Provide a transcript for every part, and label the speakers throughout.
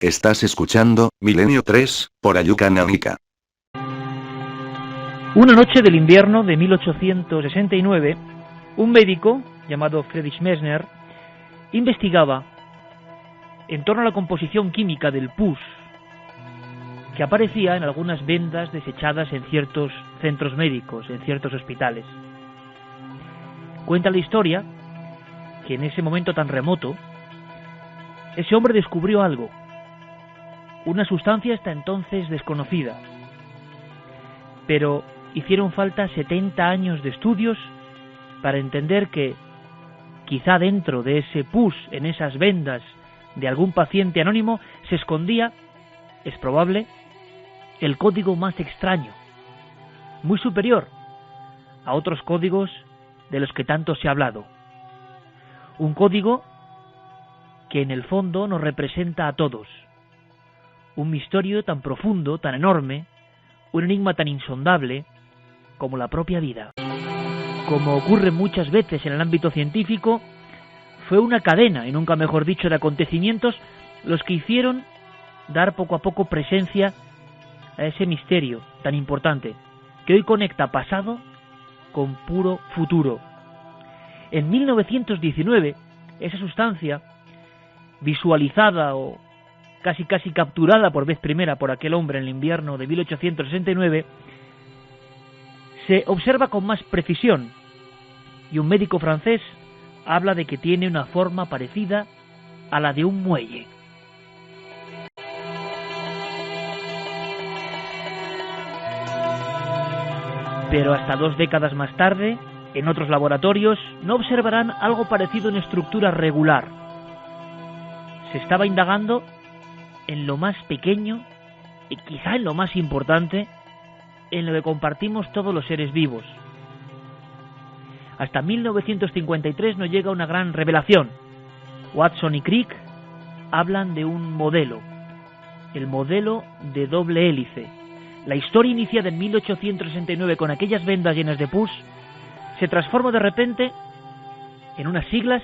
Speaker 1: Estás escuchando Milenio 3, por Ayuka Nanika.
Speaker 2: Una noche del invierno de 1869, un médico llamado Friedrich Messner investigaba en torno a la composición química del pus que aparecía en algunas vendas desechadas en ciertos centros médicos, en ciertos hospitales. Cuenta la historia que en ese momento tan remoto, ese hombre descubrió algo, una sustancia hasta entonces desconocida, pero hicieron falta 70 años de estudios para entender que quizá dentro de ese pus, en esas vendas de algún paciente anónimo, se escondía, es probable, el código más extraño, muy superior a otros códigos de los que tanto se ha hablado. Un código que en el fondo nos representa a todos. Un misterio tan profundo, tan enorme, un enigma tan insondable como la propia vida. Como ocurre muchas veces en el ámbito científico, fue una cadena, y nunca mejor dicho, de acontecimientos los que hicieron dar poco a poco presencia a ese misterio tan importante, que hoy conecta pasado con puro futuro. En 1919, esa sustancia, visualizada o casi capturada por vez primera por aquel hombre en el invierno de 1869, se observa con más precisión, y un médico francés habla de que tiene una forma parecida a la de un muelle. Pero hasta 2 décadas más tarde, en otros laboratorios, no observarán algo parecido en estructura regular. Se estaba indagando en lo más pequeño y quizá en lo más importante, en lo que compartimos todos los seres vivos. Hasta 1953 nos llega una gran revelación. Watson y Crick hablan de un modelo, el modelo de doble hélice. La historia iniciada en 1869 con aquellas vendas llenas de pus se transforma de repente en unas siglas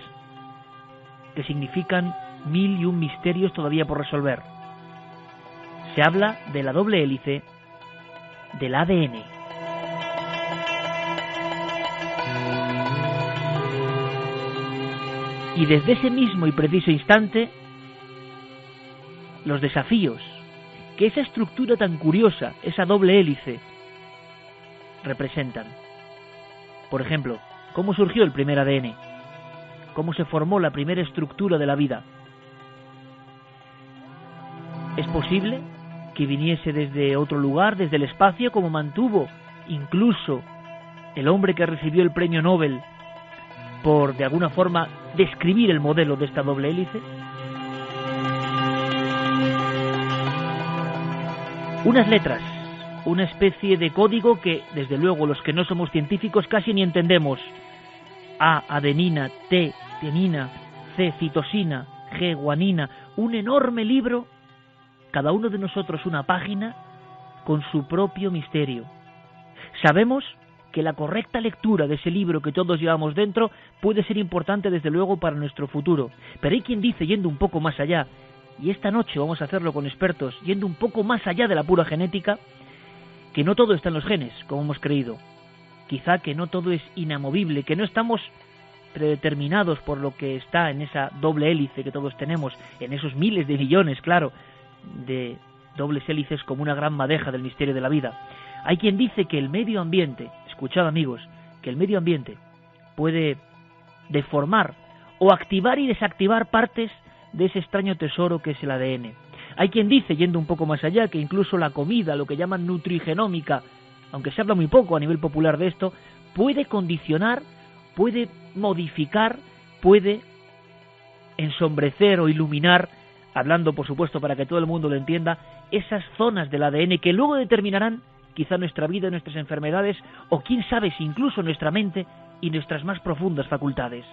Speaker 2: que significan 1001 misterios todavía por resolver. Se habla de la doble hélice del ADN. Y desde ese mismo y preciso instante, los desafíos que esa estructura tan curiosa, esa doble hélice, representan. Por ejemplo, ¿cómo surgió el primer ADN? ¿Cómo se formó la primera estructura de la vida? ¿Es posible que viniese desde otro lugar, desde el espacio, como mantuvo incluso el hombre que recibió el premio Nobel por, de alguna forma, describir el modelo de esta doble hélice? Unas letras, una especie de código que, desde luego, los que no somos científicos casi ni entendemos. A, adenina, T, tenina, C, citosina, G, guanina, un enorme libro, cada uno de nosotros una página con su propio misterio. Sabemos que la correcta lectura de ese libro que todos llevamos dentro puede ser importante desde luego para nuestro futuro, pero hay quien dice, yendo un poco más allá, y esta noche vamos a hacerlo con expertos, yendo un poco más allá de la pura genética, que no todo está en los genes, como hemos creído. Quizá que no todo es inamovible, que no estamos predeterminados por lo que está en esa doble hélice que todos tenemos, en esos miles de millones, claro, de dobles hélices como una gran madeja del misterio de la vida. Hay quien dice que el medio ambiente, escuchad amigos, que el medio ambiente puede deformar o activar y desactivar partes de ese extraño tesoro que es el ADN. Hay quien dice, yendo un poco más allá, que incluso la comida, lo que llaman nutrigenómica, aunque se habla muy poco a nivel popular de esto, puede condicionar, puede modificar, puede ensombrecer o iluminar, hablando por supuesto para que todo el mundo lo entienda, esas zonas del ADN que luego determinarán quizá nuestra vida, nuestras enfermedades, o quién sabe si incluso nuestra mente y nuestras más profundas facultades.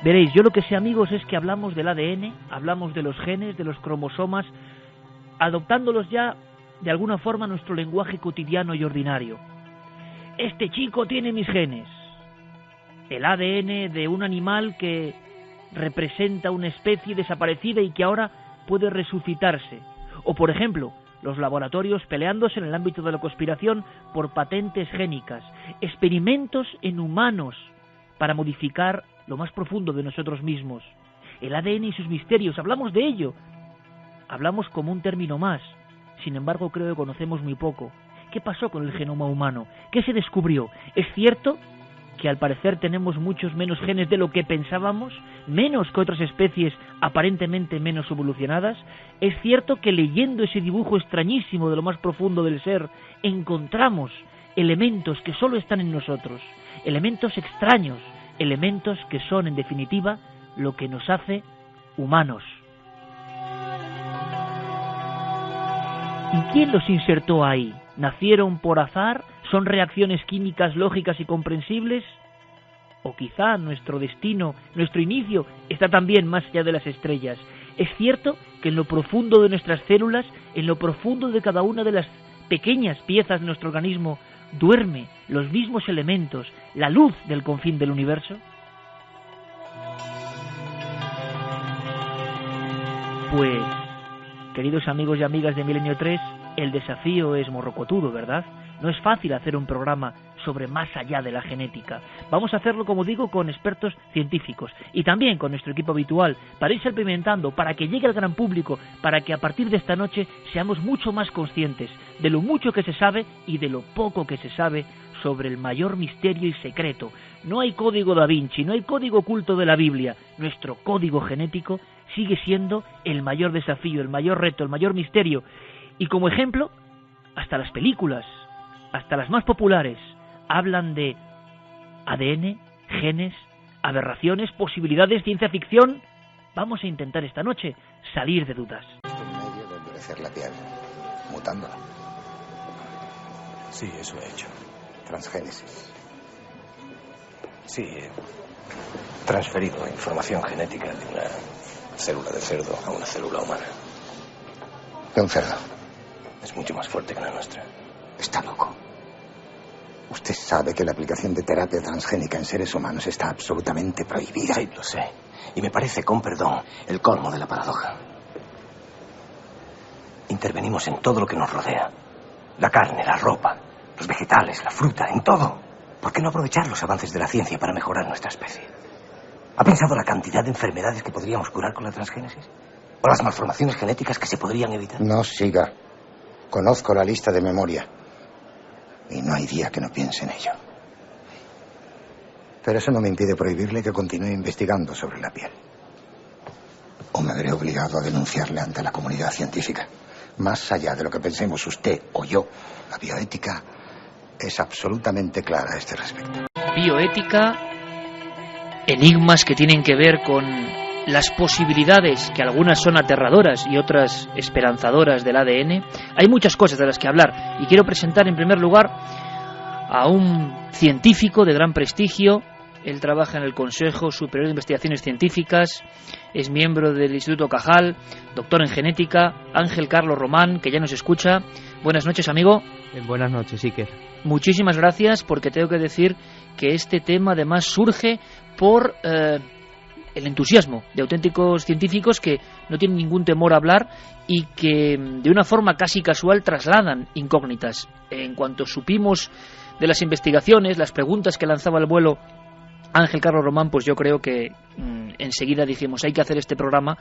Speaker 2: Veréis, yo lo que sé, amigos, es que hablamos del ADN, hablamos de los genes, de los cromosomas, adoptándolos ya de alguna forma a nuestro lenguaje cotidiano y ordinario. Este chico tiene mis genes. el ADN de un animal que representa una especie desaparecida y que ahora puede resucitarse. O, por ejemplo, los laboratorios peleándose en el ámbito de la conspiración por patentes génicas, experimentos en humanos para modificar lo más profundo de nosotros mismos. El ADN y sus misterios, hablamos de ello, hablamos como un término más, sin embargo creo que conocemos muy poco. ¿Qué pasó con el genoma humano? ¿Qué se descubrió? ¿Es cierto que al parecer tenemos muchos menos genes de lo que pensábamos, menos que otras especies aparentemente menos evolucionadas? ¿Es cierto que leyendo ese dibujo extrañísimo de lo más profundo del ser, encontramos elementos que solo están en nosotros, elementos extraños, elementos que son, en definitiva, lo que nos hace humanos? ¿Y quién los insertó ahí? ¿Nacieron por azar? ¿Son reacciones químicas lógicas y comprensibles? ¿O quizá nuestro destino, nuestro inicio, está también más allá de las estrellas? ¿Es cierto que en lo profundo de nuestras células, en lo profundo de cada una de las pequeñas piezas de nuestro organismo, duerme los mismos elementos, la luz del confín del universo? Pues, queridos amigos y amigas de Milenio 3, el desafío es morrocotudo, ¿verdad? No es fácil hacer un programa sobre más allá de la genética. Vamos a hacerlo, como digo, con expertos científicos y también con nuestro equipo habitual, para ir salpimentando, para que llegue al gran público, para que a partir de esta noche seamos mucho más conscientes de lo mucho que se sabe y de lo poco que se sabe sobre el mayor misterio y secreto. No hay código da Vinci, no hay código oculto de la Biblia. Nuestro código genético sigue siendo el mayor desafío, el mayor reto, el mayor misterio. Y como ejemplo, hasta las películas, hasta las más populares, hablan de ADN, genes, aberraciones, posibilidades, ciencia ficción. Vamos a intentar esta noche salir de dudas.
Speaker 3: Un medio de endurecer la piel, mutándola.
Speaker 4: Sí, eso he hecho.
Speaker 3: Transgénesis.
Speaker 4: Sí, he transferido información genética de una célula de cerdo a una célula humana.
Speaker 3: De un cerdo.
Speaker 4: Es mucho más fuerte que la nuestra.
Speaker 3: Está loco. Usted sabe que la aplicación de terapia transgénica en seres humanos está absolutamente prohibida.
Speaker 4: Sí, lo sé. Y me parece, con perdón, el colmo de la paradoja. Intervenimos en todo lo que nos rodea. La carne, la ropa, los vegetales, la fruta, en todo. ¿Por qué no aprovechar los avances de la ciencia para mejorar nuestra especie? ¿Ha pensado la cantidad de enfermedades que podríamos curar con la transgénesis? ¿O las malformaciones genéticas que se podrían evitar?
Speaker 3: No siga. Conozco la lista de memoria. Y no hay día que no piense en ello. Pero eso no me impide prohibirle que continúe investigando sobre la piel. O me veré obligado a denunciarle ante la comunidad científica. Más allá de lo que pensemos usted o yo, la bioética es absolutamente clara a este respecto.
Speaker 2: Bioética, enigmas que tienen que ver con las posibilidades, que algunas son aterradoras y otras esperanzadoras del ADN. Hay muchas cosas de las que hablar y quiero presentar en primer lugar a un científico de gran prestigio. Él trabaja en el Consejo Superior de Investigaciones Científicas, es miembro del Instituto Cajal, doctor en genética, Ángel Carlos Román, que ya nos escucha. Buenas noches, amigo.
Speaker 5: Buenas noches, Iker.
Speaker 2: Muchísimas gracias, porque tengo que decir que este tema además surge por el entusiasmo de auténticos científicos que no tienen ningún temor a hablar y que de una forma casi casual trasladan incógnitas. En cuanto supimos de las investigaciones, las preguntas que lanzaba al vuelo Ángel Carlos Román, pues yo creo que enseguida dijimos hay que hacer este programa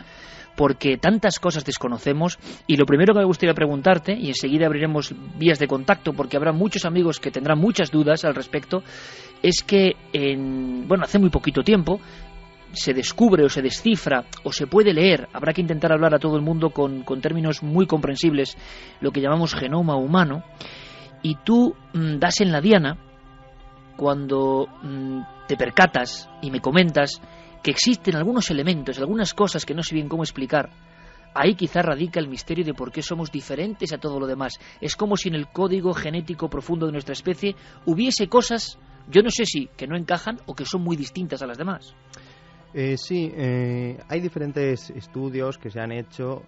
Speaker 2: porque tantas cosas desconocemos. Y lo primero que me gustaría preguntarte, y enseguida abriremos vías de contacto porque habrá muchos amigos que tendrán muchas dudas al respecto, es que hace muy poquito tiempo se descubre o se descifra o se puede leer, habrá que intentar hablar a todo el mundo con términos muy comprensibles, lo que llamamos genoma humano, y tú das en la diana cuando te percatas y me comentas que existen algunos elementos, algunas cosas que no sé bien cómo explicar. Ahí quizá radica el misterio de por qué somos diferentes a todo lo demás. Es como si en el código genético profundo de nuestra especie hubiese cosas, yo no sé si que no encajan o que son muy distintas a las demás.
Speaker 5: Sí, hay diferentes estudios que se han hecho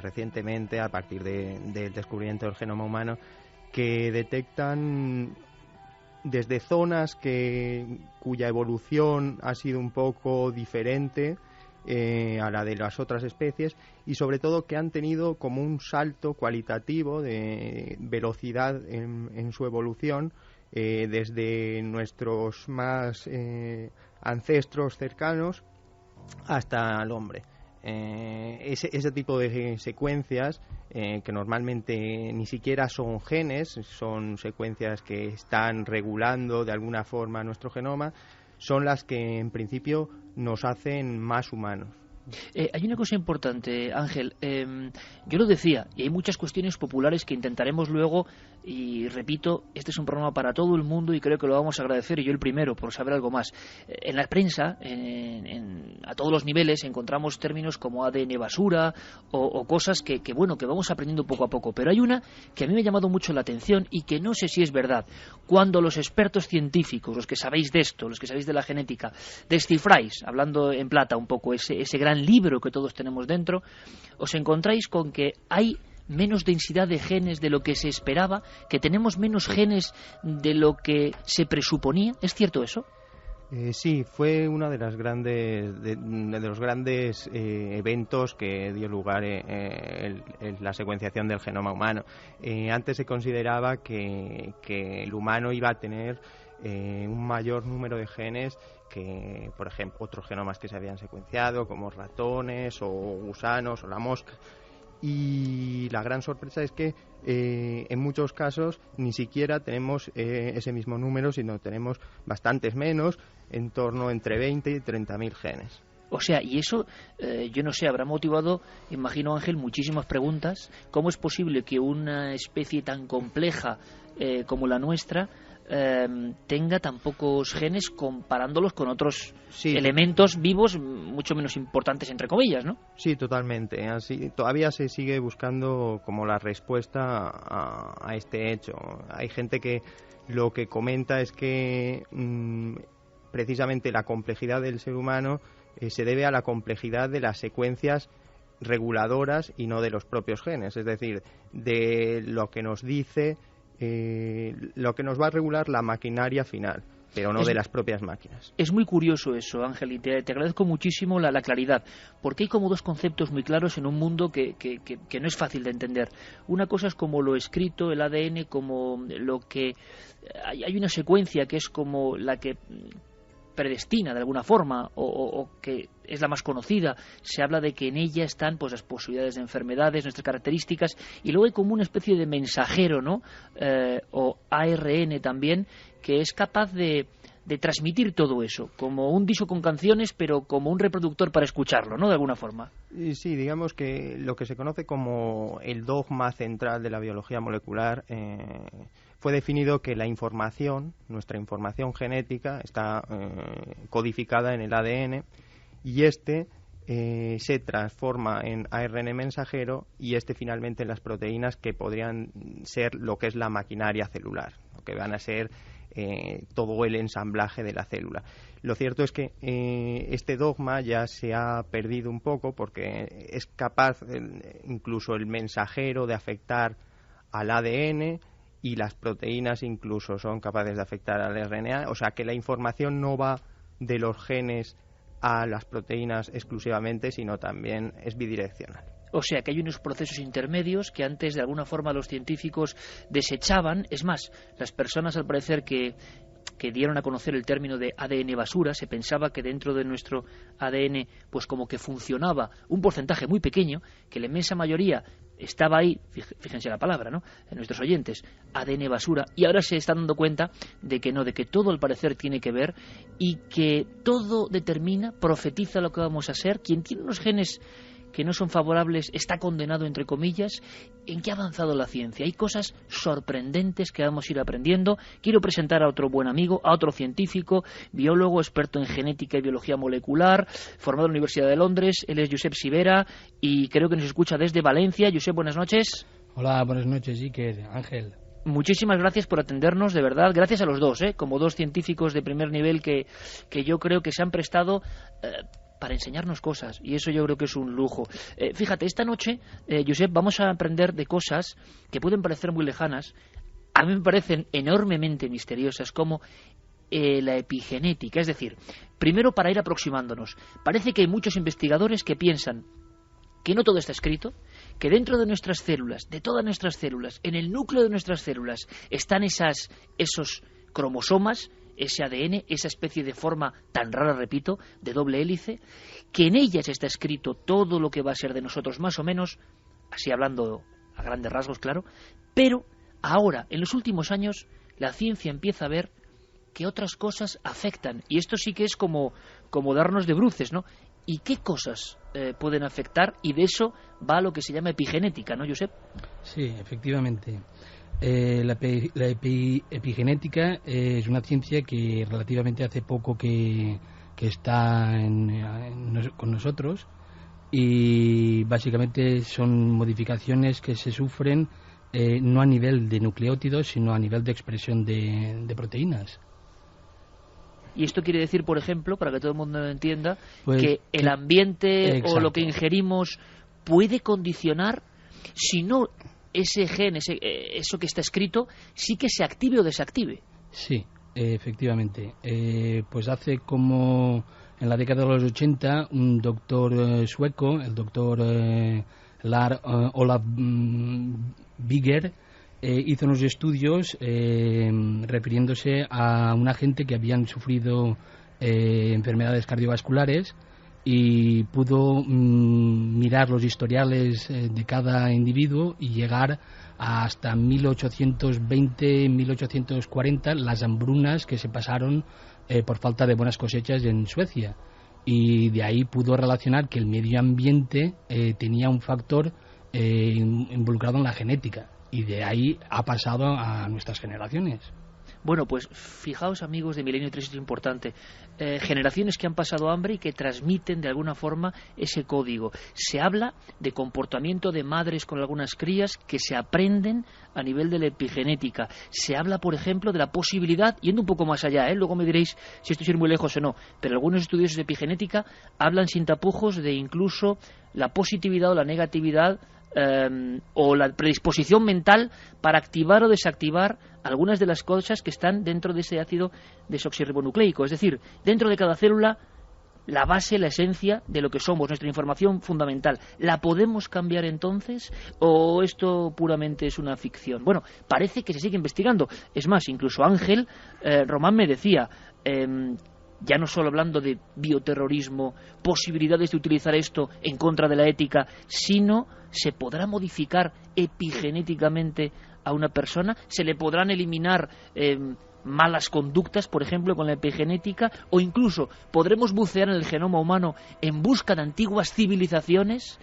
Speaker 5: recientemente a partir del descubrimiento del genoma humano que detectan desde zonas cuya evolución ha sido un poco diferente a la de las otras especies, y sobre todo que han tenido como un salto cualitativo de velocidad en su evolución, desde nuestros más ancestros cercanos hasta el hombre. Ese tipo de secuencias, que normalmente ni siquiera son genes, son secuencias que están regulando de alguna forma nuestro genoma, son las que en principio nos hacen más humanos.
Speaker 2: Hay una cosa importante, Ángel. Yo lo decía, y hay muchas cuestiones populares que intentaremos luego, y repito, este es un programa para todo el mundo y creo que lo vamos a agradecer, y yo el primero, por saber algo más. En la prensa, a todos los niveles, encontramos términos como ADN basura o cosas que vamos aprendiendo poco a poco. Pero hay una que a mí me ha llamado mucho la atención y que no sé si es verdad. Cuando los expertos científicos, los que sabéis de esto, los que sabéis de la genética, descifráis, hablando en plata un poco, ese gran libro que todos tenemos dentro, os encontráis con que hay menos densidad de genes de lo que se esperaba, que tenemos menos genes de lo que se presuponía. ¿Es cierto eso?
Speaker 5: Sí, fue uno de los grandes eventos que dio lugar la secuenciación del genoma humano. Antes se consideraba que el humano iba a tener un mayor número de genes que, por ejemplo, otros genomas que se habían secuenciado, como ratones o gusanos o la mosca. Y la gran sorpresa es que en muchos casos ni siquiera tenemos ese mismo número, sino tenemos bastantes menos, en torno entre 20 y 30.000 genes.
Speaker 2: O sea, y eso, yo no sé, habrá motivado, imagino, Ángel, muchísimas preguntas. ¿Cómo es posible que una especie tan compleja como la nuestra tenga tan pocos genes comparándolos con otros elementos vivos mucho menos importantes, entre comillas, ¿no?
Speaker 5: Sí, totalmente. Así, todavía se sigue buscando como la respuesta a este hecho. Hay gente que lo que comenta es que precisamente la complejidad del ser humano se debe a la complejidad de las secuencias reguladoras y no de los propios genes, es decir, de lo que nos dice lo que nos va a regular la maquinaria final, pero no de las propias máquinas.
Speaker 2: Es muy curioso eso, Ángel, y te agradezco muchísimo la claridad, porque hay como dos conceptos muy claros en un mundo que no es fácil de entender. Una cosa es como lo escrito, el ADN, como lo que... Hay una secuencia que es como la que predestina de alguna forma o que es la más conocida. Se habla de que en ella están pues las posibilidades de enfermedades, nuestras características, y luego hay como una especie de mensajero, ¿no? O ARN también, que es capaz de transmitir todo eso, como un disco con canciones, pero como un reproductor para escucharlo, ¿no? De alguna forma.
Speaker 5: Sí, digamos que lo que se conoce como el dogma central de la biología molecular fue definido que la información, nuestra información genética, está codificada en el ADN y se transforma en ARN mensajero y finalmente en las proteínas, que podrían ser lo que es la maquinaria celular, lo que van a ser todo el ensamblaje de la célula. Lo cierto es que este dogma ya se ha perdido un poco, porque es capaz incluso el mensajero de afectar al ADN, y las proteínas incluso son capaces de afectar al RNA, o sea que la información no va de los genes a las proteínas exclusivamente, sino también es bidireccional.
Speaker 2: O sea que hay unos procesos intermedios que antes de alguna forma los científicos desechaban. Es más, las personas al parecer que dieron a conocer el término de ADN basura, se pensaba que dentro de nuestro ADN pues como que funcionaba un porcentaje muy pequeño, que la inmensa mayoría estaba ahí, fíjense la palabra, ¿no?, en nuestros oyentes, ADN basura, y ahora se están dando cuenta de que no, de que todo al parecer tiene que ver y que todo determina, profetiza lo que vamos a ser. Quien tiene unos genes que no son favorables está condenado, entre comillas. ¿En qué ha avanzado la ciencia? Hay cosas sorprendentes que vamos a ir aprendiendo. Quiero presentar a otro buen amigo, a otro científico, biólogo, experto en genética y biología molecular, formado en la Universidad de Londres. Él es Josep Sivera y creo que nos escucha desde Valencia. Josep, buenas noches.
Speaker 6: Hola, buenas noches, Iker, Ángel.
Speaker 2: Muchísimas gracias por atendernos, de verdad. Gracias a los dos, como dos científicos de primer nivel que yo creo que se han prestado para enseñarnos cosas, y eso yo creo que es un lujo. Fíjate, esta noche, Josep, vamos a aprender de cosas que pueden parecer muy lejanas, a mí me parecen enormemente misteriosas, como la epigenética. Es decir, primero, para ir aproximándonos, parece que hay muchos investigadores que piensan que no todo está escrito, que dentro de nuestras células, de todas nuestras células, en el núcleo de nuestras células, están esos cromosomas, ese ADN, esa especie de forma tan rara, repito, de doble hélice, que en ellas está escrito todo lo que va a ser de nosotros, más o menos, así hablando a grandes rasgos, claro, pero ahora, en los últimos años, la ciencia empieza a ver que otras cosas afectan, y esto sí que es como darnos de bruces, ¿no? ¿Y qué cosas pueden afectar? Y de eso va lo que se llama epigenética, ¿no, Josep?
Speaker 6: Sí, efectivamente. La epigenética es una ciencia que relativamente hace poco que está con nosotros, y básicamente son modificaciones que se sufren no a nivel de nucleótidos, sino a nivel de expresión de proteínas.
Speaker 2: Y esto quiere decir, por ejemplo, para que todo el mundo lo entienda,
Speaker 6: pues,
Speaker 2: que el ambiente
Speaker 6: exacto,
Speaker 2: o lo que ingerimos puede condicionar, si no ese gen, eso que está escrito, sí que se active o desactive.
Speaker 6: Sí, efectivamente. Pues hace como en la década de los 80, un doctor sueco, el doctor Olaf Bigger, hizo unos estudios refiriéndose a una gente que habían sufrido enfermedades cardiovasculares, y pudo mirar los historiales de cada individuo y llegar hasta 1820-1840, las hambrunas que se pasaron por falta de buenas cosechas en Suecia. Y de ahí pudo relacionar que el medio ambiente tenía un factor involucrado en la genética, y de ahí ha pasado a nuestras generaciones.
Speaker 2: Bueno, pues fijaos, amigos de Milenio 3, es importante. Generaciones que han pasado hambre y que transmiten de alguna forma ese código. Se habla de comportamiento de madres con algunas crías que se aprenden a nivel de la epigenética. Se habla, por ejemplo, de la posibilidad, yendo un poco más allá, luego me diréis si esto es ir muy lejos o no, pero algunos estudiosos de epigenética hablan sin tapujos de incluso la positividad o la negatividad o la predisposición mental para activar o desactivar algunas de las cosas que están dentro de ese ácido desoxirribonucleico. Es decir, dentro de cada célula, la base, la esencia de lo que somos, nuestra información fundamental. ¿La podemos cambiar entonces o esto puramente es una ficción? Bueno, parece que se sigue investigando. Es más, incluso Ángel Román me decía, ya no solo hablando de bioterrorismo, posibilidades de utilizar esto en contra de la ética, sino se podrá modificar epigenéticamente a una persona, se le podrán eliminar malas conductas, por ejemplo, con la epigenética, o incluso podremos bucear en el genoma humano en busca de antiguas civilizaciones,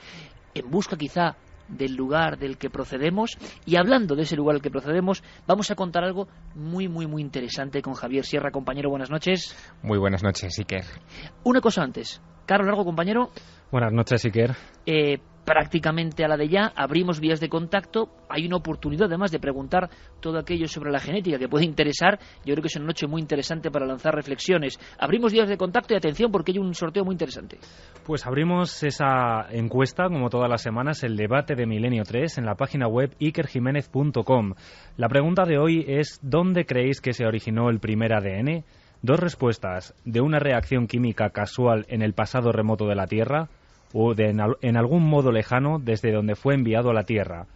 Speaker 2: en busca quizá del lugar del que procedemos. Y hablando de ese lugar del que procedemos, vamos a contar algo muy, muy, muy interesante con Javier Sierra. Compañero, buenas noches.
Speaker 7: Muy buenas noches, Iker.
Speaker 2: Una cosa antes. Carlos Largo, compañero.
Speaker 7: Buenas noches, Iker.
Speaker 2: Prácticamente a la de ya, abrimos vías de contacto. Hay una oportunidad además de preguntar todo aquello sobre la genética que puede interesar. Yo creo que es una noche muy interesante para lanzar reflexiones. Abrimos vías de contacto y atención, porque hay un sorteo muy interesante.
Speaker 7: Pues abrimos esa encuesta, como todas las semanas, el debate de Milenio 3 en la página web ikerjimenez.com. La pregunta de hoy es: ¿dónde creéis que se originó el primer ADN? Dos respuestas: de una reacción química casual en el pasado remoto de la Tierra, o en algún modo lejano desde donde fue enviado a la Tierra.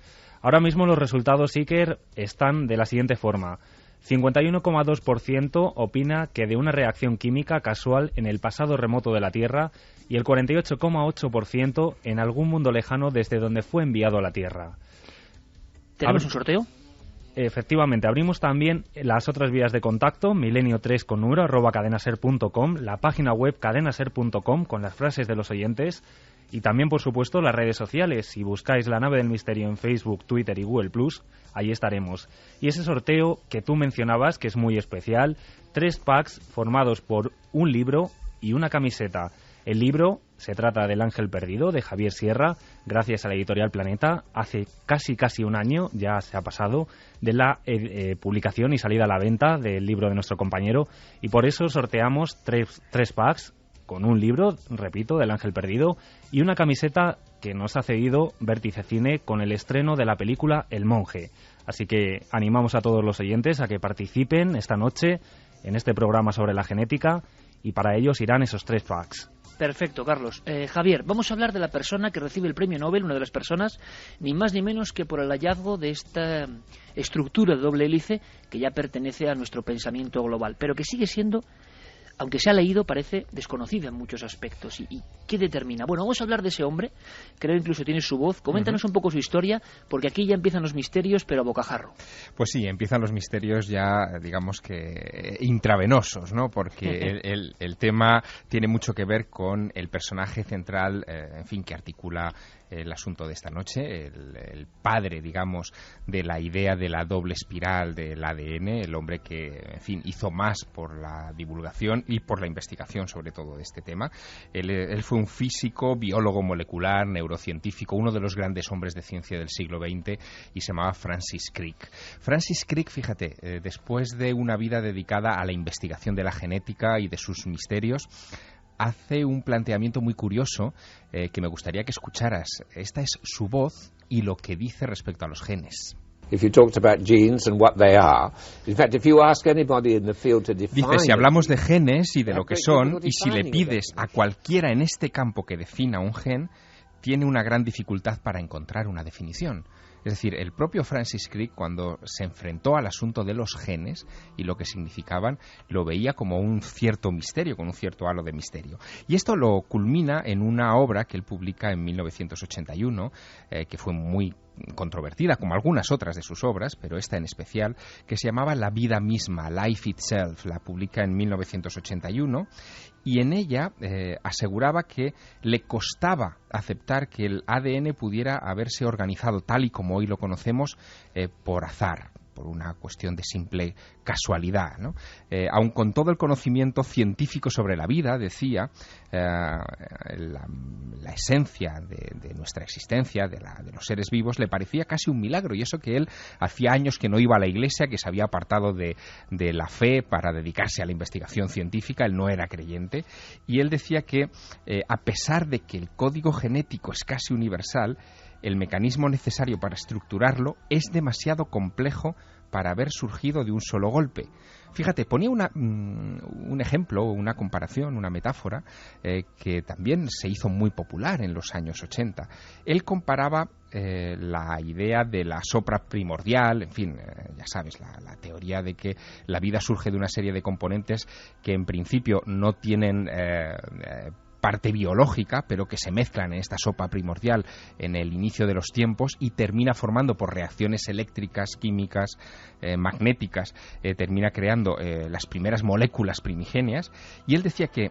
Speaker 7: Ahora mismo los resultados, Iker, están de la siguiente forma. 51,2% opina que de una reacción química casual en el pasado remoto de la Tierra, y el 48,8% en algún mundo lejano desde donde fue enviado a la Tierra.
Speaker 2: ¿Tenemos un sorteo?
Speaker 7: Efectivamente, abrimos también las otras vías de contacto, milenio3 con número @cadenaser.com, la página web cadenaser.com con las frases de los oyentes, y también, por supuesto, las redes sociales. Si buscáis La Nave del Misterio en Facebook, Twitter y Google+, ahí estaremos. Y ese sorteo que tú mencionabas, que es muy especial, 3 packs formados por un libro y una camiseta. El libro se trata del Ángel Perdido, de Javier Sierra, gracias a la editorial Planeta. Hace casi un año, ya se ha pasado, de la publicación y salida a la venta del libro de nuestro compañero, y por eso sorteamos 3 packs con un libro, repito, del Ángel Perdido, y una camiseta que nos ha cedido Vértice Cine con el estreno de la película El Monje. Así que animamos a todos los oyentes a que participen esta noche en este programa sobre la genética, y para ellos irán esos 3 packs.
Speaker 2: Perfecto, Carlos. Javier, vamos a hablar de la persona que recibe el premio Nobel, una de las personas, ni más ni menos que por el hallazgo de esta estructura de doble hélice que ya pertenece a nuestro pensamiento global, pero que sigue siendo, aunque se ha leído, parece desconocida en muchos aspectos. ¿Y qué determina? Bueno, vamos a hablar de ese hombre, creo incluso tiene su voz. Coméntanos un poco su historia, porque aquí ya empiezan los misterios, pero a bocajarro.
Speaker 8: Pues sí, empiezan los misterios ya, digamos que intravenosos, ¿no? Porque el tema tiene mucho que ver con el personaje central, en fin, que articula el asunto de esta noche, el padre, digamos, de la idea de la doble espiral del ADN, el hombre que, en fin, hizo más por la divulgación y por la investigación sobre todo de este tema. Él fue un físico, biólogo molecular, neurocientífico, uno de los grandes hombres de ciencia del siglo XX, y se llamaba Francis Crick. Francis Crick, fíjate, después de una vida dedicada a la investigación de la genética y de sus misterios, hace un planteamiento muy curioso que me gustaría que escucharas. Esta es su voz y lo que dice respecto a los genes. Dice, si hablamos de genes y de lo que son, y si le pides a cualquiera en este campo que defina un gen, tiene una gran dificultad para encontrar una definición. Es decir, el propio Francis Crick, cuando se enfrentó al asunto de los genes y lo que significaban, lo veía como un cierto misterio, con un cierto halo de misterio. Y esto lo culmina en una obra que él publica en 1981, que fue muy controvertida, como algunas otras de sus obras, pero esta en especial, que se llamaba La vida misma, Life Itself. La publica en 1981, y en ella aseguraba que le costaba aceptar que el ADN pudiera haberse organizado tal y como hoy lo conocemos por azar, por una cuestión de simple casualidad, ¿no? Aun con todo el conocimiento científico sobre la vida, decía, la esencia de nuestra existencia, de los seres vivos, le parecía casi un milagro, y eso que él hacía años que no iba a la iglesia, que se había apartado de la fe para dedicarse a la investigación científica. Él no era creyente, y él decía que a pesar de que el código genético es casi universal, el mecanismo necesario para estructurarlo es demasiado complejo para haber surgido de un solo golpe. Fíjate, ponía un ejemplo, una comparación, una metáfora que también se hizo muy popular en los años 80. Él comparaba la idea de la sopra primordial, en fin, ya sabes, la teoría de que la vida surge de una serie de componentes que en principio no tienen parte biológica, pero que se mezclan en esta sopa primordial en el inicio de los tiempos y termina formando por reacciones eléctricas, químicas, magnéticas, termina creando las primeras moléculas primigenias. Y él decía que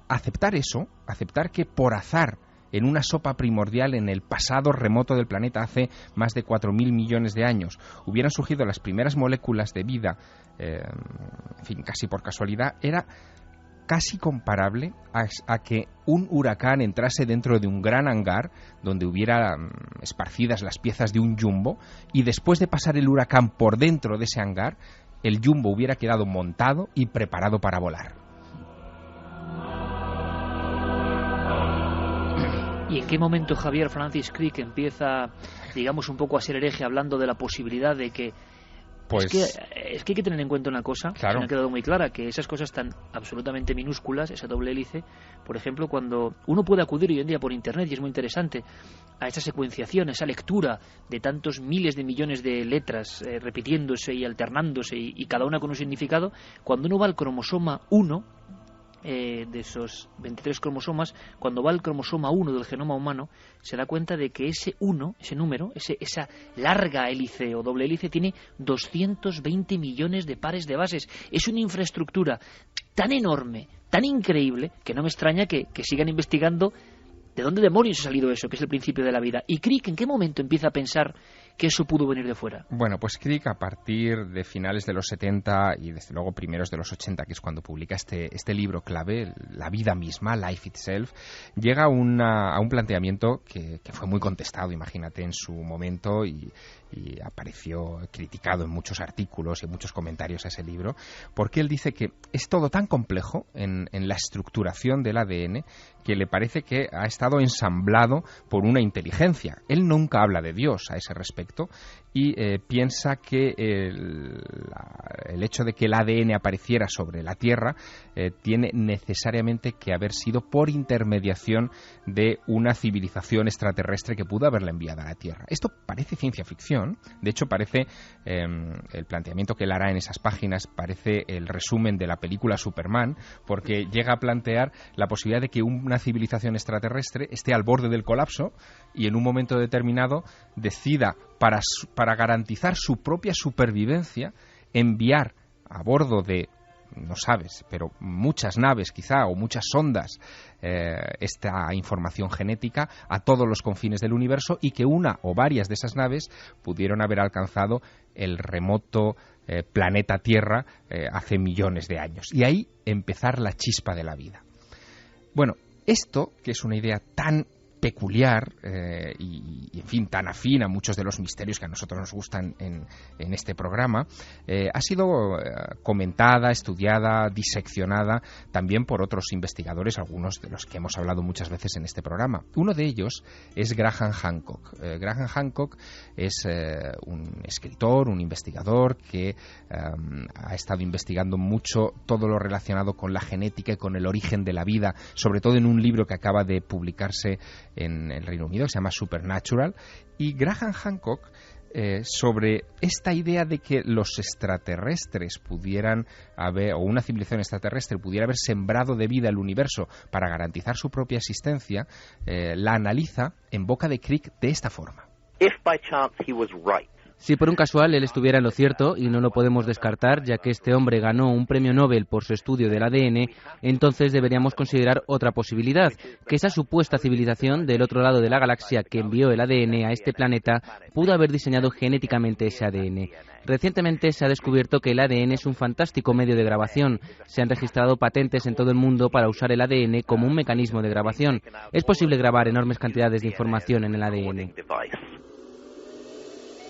Speaker 8: aceptar eso, aceptar que por azar en una sopa primordial en el pasado remoto del planeta, hace más de 4.000 millones de años, hubieran surgido las primeras moléculas de vida, en fin, casi por casualidad, era casi comparable a que un huracán entrase dentro de un gran hangar donde hubiera esparcidas las piezas de un jumbo, y después de pasar el huracán por dentro de ese hangar, el jumbo hubiera quedado montado y preparado para volar.
Speaker 2: ¿Y en qué momento Javier Francis Crick empieza, digamos, un poco a ser hereje, hablando de la posibilidad de que pues es que hay que tener en cuenta una cosa, claro, que me ha quedado muy clara, que esas cosas tan absolutamente minúsculas, esa doble hélice, por ejemplo, cuando uno puede acudir hoy en día por internet, y es muy interesante, a esa secuenciación, a esa lectura de tantos miles de millones de letras repitiéndose y alternándose y cada una con un significado, cuando uno va al cromosoma 1, de esos 23 cromosomas, cuando va al cromosoma 1 del genoma humano, se da cuenta de que ese 1, ese número, esa larga hélice o doble hélice, tiene 220 millones de pares de bases. Es una infraestructura tan enorme, tan increíble, que no me extraña que sigan investigando de dónde demonios ha salido eso, que es el principio de la vida. ¿Y Crick en qué momento empieza a pensar que eso pudo venir de fuera?
Speaker 8: Bueno, pues Crick, a partir de finales de los 70 y desde luego primeros de los 80, que es cuando publica este libro clave, La vida misma, Life Itself, llega a un planteamiento que fue muy contestado, imagínate, en su momento, y apareció criticado en muchos artículos y en muchos comentarios a ese libro, porque él dice que es todo tan complejo en la estructuración del ADN que le parece que ha estado ensamblado por una inteligencia. Él nunca habla de Dios a ese respecto, y piensa que el hecho de que el ADN apareciera sobre la Tierra tiene necesariamente que haber sido por intermediación de una civilización extraterrestre que pudo haberla enviado a la Tierra. Esto parece ciencia ficción, de hecho parece, el planteamiento que él hará en esas páginas parece el resumen de la película Superman, porque llega a plantear la posibilidad de que una civilización extraterrestre esté al borde del colapso y en un momento determinado decida, para garantizar su propia supervivencia, enviar a bordo de, no sabes, pero muchas naves quizá, o muchas sondas, esta información genética a todos los confines del universo, y que una o varias de esas naves pudieron haber alcanzado el remoto planeta Tierra hace millones de años. Y ahí empezar la chispa de la vida. Bueno, esto, que es una idea tan peculiar y, en fin, tan afín a muchos de los misterios que a nosotros nos gustan en este programa, ha sido comentada, estudiada, diseccionada también por otros investigadores, algunos de los que hemos hablado muchas veces en este programa. Uno de ellos es Graham Hancock. Graham Hancock es un escritor, un investigador que ha estado investigando mucho todo lo relacionado con la genética y con el origen de la vida, sobre todo en un libro que acaba de publicarse en el Reino Unido, que se llama Supernatural. Y Graham Hancock, sobre esta idea de que los extraterrestres pudieran haber, o una civilización extraterrestre pudiera haber sembrado de vida el universo para garantizar su propia existencia, la analiza en boca de Crick de esta forma.
Speaker 9: If by chance he was right.
Speaker 10: Si por un casual él estuviera en lo cierto, y no lo podemos descartar, ya que este hombre ganó un premio Nobel por su estudio del ADN, entonces deberíamos considerar otra posibilidad, que esa supuesta civilización del otro lado de la galaxia que envió el ADN a este planeta pudo haber diseñado genéticamente ese ADN. Recientemente se ha descubierto que el ADN es un fantástico medio de grabación. Se han registrado patentes en todo el mundo para usar el ADN como un mecanismo de grabación. Es posible grabar enormes cantidades de información en el ADN.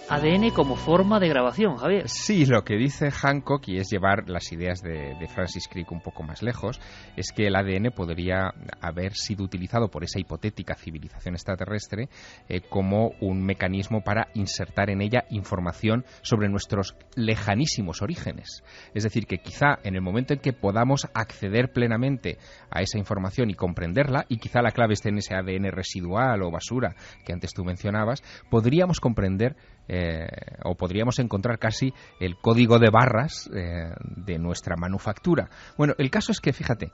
Speaker 2: ADN como forma de grabación, Javier.
Speaker 8: Sí, lo que dice Hancock, y es llevar las ideas de Francis Crick un poco más lejos, es que el ADN podría haber sido utilizado por esa hipotética civilización extraterrestre como un mecanismo para insertar en ella información sobre nuestros lejanísimos orígenes. Es decir, que quizá en el momento en que podamos acceder plenamente a esa información y comprenderla, y quizá la clave esté en ese ADN residual o basura que antes tú mencionabas, podríamos comprender o podríamos encontrar casi el código de barras de nuestra manufactura. Bueno, el caso es que, fíjate,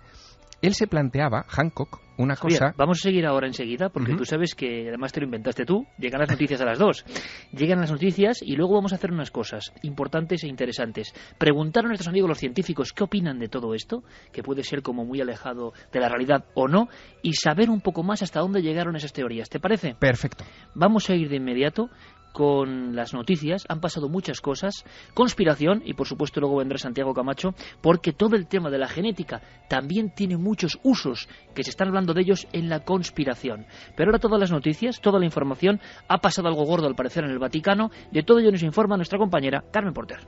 Speaker 8: él se planteaba, Hancock, una cosa...
Speaker 2: Bien, vamos a seguir ahora enseguida, porque tú sabes que, además te lo inventaste tú, llegan las noticias a las 2. Llegan las noticias y luego vamos a hacer unas cosas importantes e interesantes. Preguntar a nuestros amigos los científicos qué opinan de todo esto, que puede ser como muy alejado de la realidad o no, y saber un poco más hasta dónde llegaron esas teorías. ¿Te parece?
Speaker 8: Perfecto.
Speaker 2: Vamos a ir de inmediato con las noticias. Han pasado muchas cosas, conspiración, y por supuesto luego vendrá Santiago Camacho, porque todo el tema de la genética también tiene muchos usos que se están hablando de ellos en la conspiración. Pero ahora todas las noticias, toda la información, ha pasado algo gordo al parecer en el Vaticano. De todo ello nos informa nuestra compañera Carmen Porter.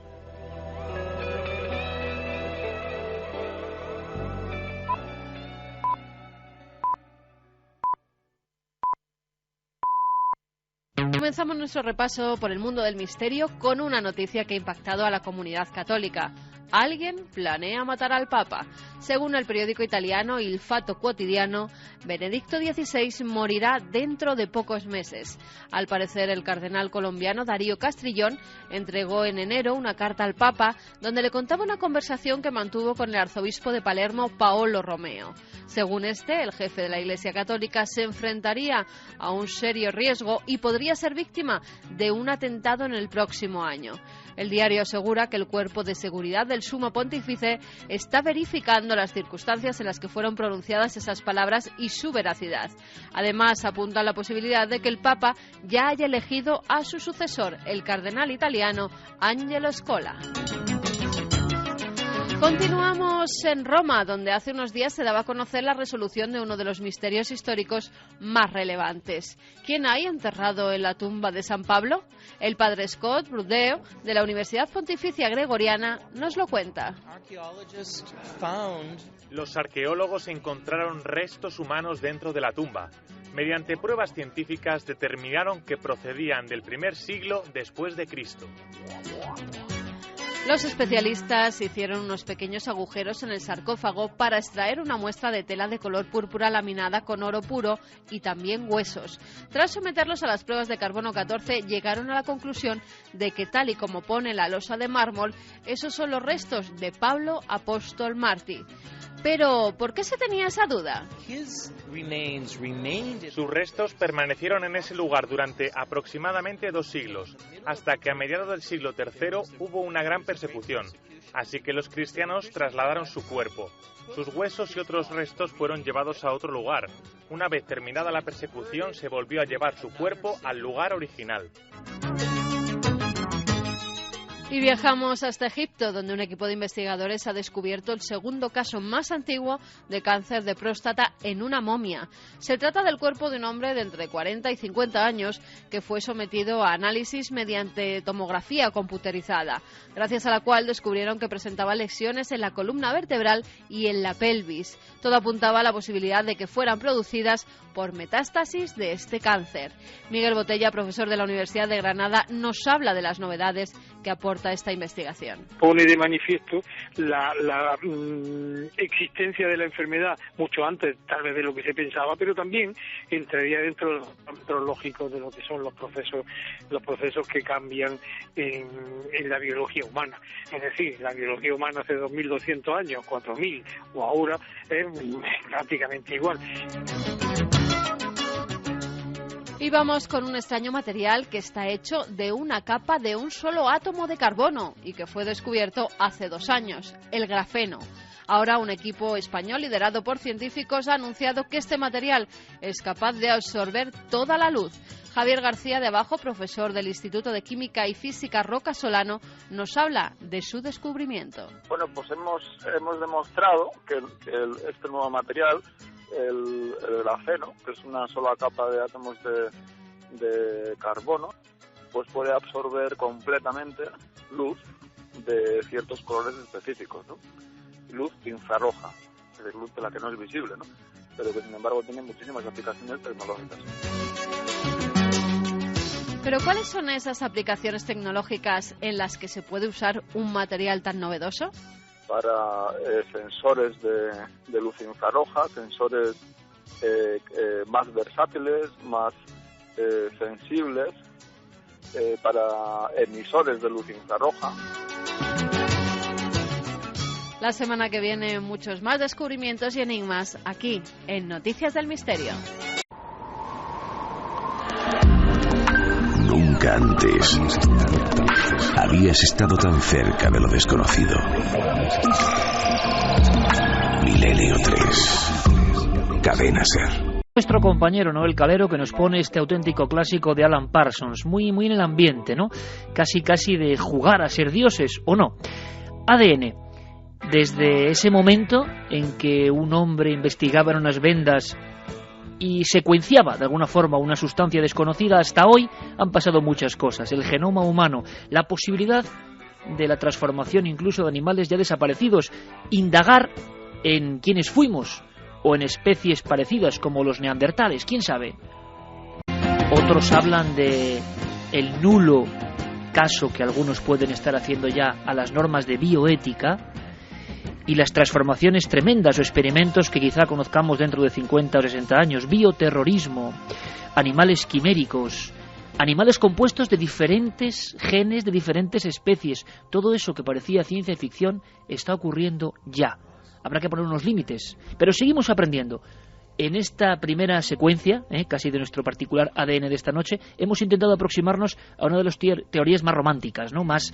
Speaker 11: Comenzamos nuestro repaso por el mundo del misterio con una noticia que ha impactado a la comunidad católica. Alguien planea matar al Papa. Según el periódico italiano Il Fatto Quotidiano, Benedicto XVI morirá dentro de pocos meses. Al parecer, el cardenal colombiano Darío Castrillón entregó en enero una carta al Papa donde le contaba una conversación que mantuvo con el arzobispo de Palermo, Paolo Romeo. Según este, el jefe de la Iglesia Católica se enfrentaría a un serio riesgo y podría ser víctima de un atentado en el próximo año. El diario asegura que el cuerpo de seguridad del Sumo Pontífice está verificando las circunstancias en las que fueron pronunciadas esas palabras y su veracidad. Además, apunta a la posibilidad de que el Papa ya haya elegido a su sucesor, el cardenal italiano Angelo Scola. Continuamos en Roma, donde hace unos días se daba a conocer la resolución de uno de los misterios históricos más relevantes. ¿Quién hay enterrado en la tumba de San Pablo? El padre Scott Brudeo, de la Universidad Pontificia Gregoriana, nos lo cuenta.
Speaker 12: Los arqueólogos encontraron restos humanos dentro de la tumba. Mediante pruebas científicas determinaron que procedían del primer siglo después de Cristo.
Speaker 11: Los especialistas hicieron unos pequeños agujeros en el sarcófago para extraer una muestra de tela de color púrpura laminada con oro puro y también huesos. Tras someterlos a las pruebas de carbono 14, llegaron a la conclusión de que, tal y como pone la losa de mármol, esos son los restos de Pablo Apóstol Mártir. Pero, ¿por qué se tenía esa duda?
Speaker 12: Sus restos permanecieron en ese lugar durante aproximadamente 2 siglos, hasta que a mediados del siglo III hubo una gran persecución, así que los cristianos trasladaron su cuerpo. Sus huesos y otros restos fueron llevados a otro lugar. Una vez terminada la persecución, se volvió a llevar su cuerpo al lugar original.
Speaker 11: Y viajamos hasta Egipto, donde un equipo de investigadores ha descubierto el segundo caso más antiguo de cáncer de próstata en una momia. Se trata del cuerpo de un hombre de entre 40 y 50 años que fue sometido a análisis mediante tomografía computerizada, gracias a la cual descubrieron que presentaba lesiones en la columna vertebral y en la pelvis. Todo apuntaba a la posibilidad de que fueran producidas por metástasis de este cáncer. Miguel Botella, profesor de la Universidad de Granada, nos habla de las novedades que aporta esta investigación.
Speaker 13: Pone de manifiesto la existencia de la enfermedad mucho antes, tal vez, de lo que se pensaba, pero también entraría dentro de los parámetros lógicos de lo que son los procesos que cambian en la biología humana. Es decir, la biología humana hace 2.200 años, 4.000 o ahora es prácticamente igual.
Speaker 11: Y vamos con un extraño material que está hecho de una capa de un solo átomo de carbono y que fue descubierto hace 2 años, el grafeno. Ahora un equipo español liderado por científicos ha anunciado que este material es capaz de absorber toda la luz. Javier García de Abajo, profesor del Instituto de Química y Física Roca Solano, nos habla de su descubrimiento.
Speaker 14: Bueno, pues hemos demostrado que este nuevo material, el grafeno, que es una sola capa de átomos de carbono, pues puede absorber completamente luz de ciertos colores específicos, ¿no? Luz infrarroja, es decir, luz de la que no es visible, ¿no? Pero que sin embargo tiene muchísimas aplicaciones tecnológicas.
Speaker 11: ¿Pero cuáles son esas aplicaciones tecnológicas en las que se puede usar un material tan novedoso?
Speaker 14: Para sensores de luz infrarroja, sensores más versátiles, más sensibles, para emisores de luz infrarroja.
Speaker 11: La semana que viene muchos más descubrimientos y enigmas aquí en Noticias del Misterio.
Speaker 15: Nunca antes habías estado tan cerca de lo desconocido. Milenio 3. Cadena Ser.
Speaker 2: Nuestro compañero Noel Calero, que nos pone este auténtico clásico de Alan Parsons, muy en el ambiente, ¿no? Casi de jugar a ser dioses, ¿o no? ADN. Desde ese momento en que un hombre investigaba en unas vendas y secuenciaba de alguna forma una sustancia desconocida, hasta hoy han pasado muchas cosas. El genoma humano, la posibilidad de la transformación incluso de animales ya desaparecidos, indagar en quiénes fuimos o en especies parecidas como los neandertales, quién sabe. Otros hablan de el nulo caso que algunos pueden estar haciendo ya a las normas de bioética y las transformaciones tremendas o experimentos que quizá conozcamos dentro de 50 o 60 años, bioterrorismo, animales quiméricos, animales compuestos de diferentes genes, de diferentes especies. Todo eso que parecía ciencia ficción está ocurriendo ya. Habrá que poner unos límites, pero seguimos aprendiendo. En esta primera secuencia, casi de nuestro particular ADN de esta noche, hemos intentado aproximarnos a una de las teorías más románticas, ¿no? Más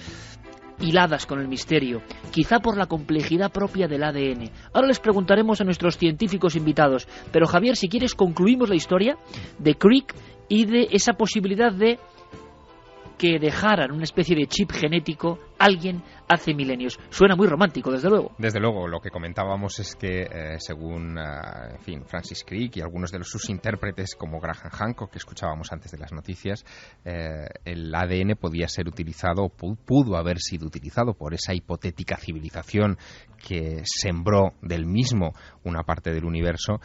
Speaker 2: hiladas con el misterio, quizá por la complejidad propia del ADN. Ahora les preguntaremos a nuestros científicos invitados, pero Javier, si quieres, concluimos la historia de Crick y de esa posibilidad de que dejaran una especie de chip genético alguien hace milenios. Suena muy romántico, desde luego.
Speaker 8: Desde luego, lo que comentábamos es que, según Francis Crick y algunos de sus intérpretes, como Graham Hancock, que escuchábamos antes de las noticias, el ADN podía ser utilizado, pudo haber sido utilizado por esa hipotética civilización que sembró del mismo una parte del universo,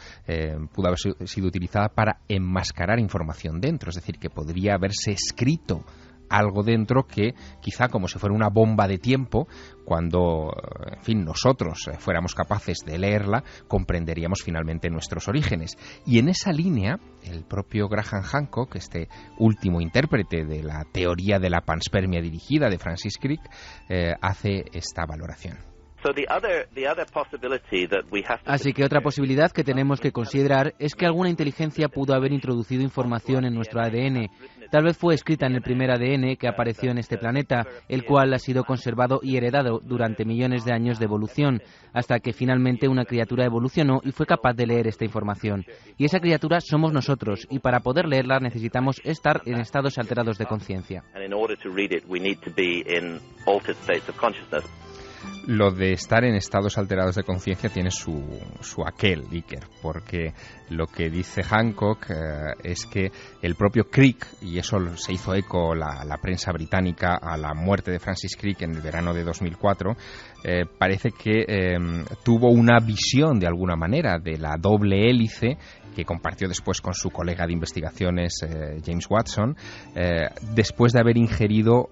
Speaker 8: pudo haber sido utilizada para enmascarar información dentro, es decir, que podría haberse escrito algo dentro que quizá, como si fuera una bomba de tiempo, cuando, en fin, nosotros fuéramos capaces de leerla, comprenderíamos finalmente nuestros orígenes. Y en esa línea, el propio Graham Hancock, este último intérprete de la teoría de la panspermia dirigida de Francis Crick, hace esta valoración.
Speaker 10: Así que otra posibilidad que tenemos que considerar es que alguna inteligencia pudo haber introducido información en nuestro ADN. Tal vez fue escrita en el primer ADN que apareció en este planeta, el cual ha sido conservado y heredado durante millones de años de evolución, hasta que finalmente una criatura evolucionó y fue capaz de leer esta información. Y esa criatura somos nosotros, y para poder leerla necesitamos estar en estados alterados de conciencia.
Speaker 8: Lo de estar en estados alterados de conciencia tiene su aquel, Iker, porque lo que dice Hancock es que el propio Crick, y eso se hizo eco la prensa británica a la muerte de Francis Crick en el verano de 2004, parece que tuvo una visión de alguna manera de la doble hélice que compartió después con su colega de investigaciones James Watson, después de haber ingerido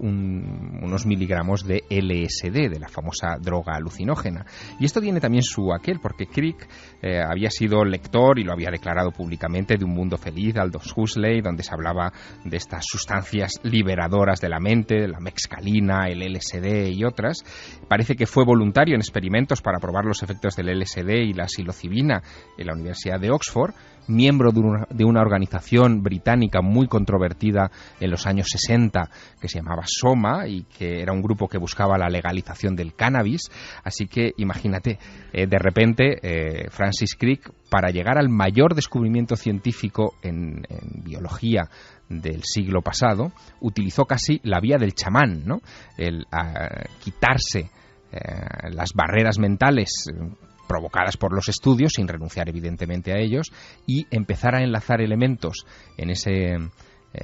Speaker 8: unos miligramos de LSD, de la famosa droga alucinógena. Y esto tiene también su aquel, porque Crick había sido lector, y lo había declarado públicamente, de Un mundo feliz, de Aldous Huxley, donde se hablaba de estas sustancias liberadoras de la mente, la mescalina, el LSD y otras. Parece que fue voluntario en experimentos para probar los efectos del LSD y la psilocibina en la Universidad de Oxford, miembro de una organización británica muy controvertida en los años 60 que se llamaba SOMA, y que era un grupo que buscaba la legalización del cannabis. Así que imagínate, de repente Francis Crick, para llegar al mayor descubrimiento científico en biología del siglo pasado, utilizó casi la vía del chamán, ¿no? Quitarse las barreras mentales provocadas por los estudios, sin renunciar evidentemente a ellos, y empezar a enlazar elementos en ese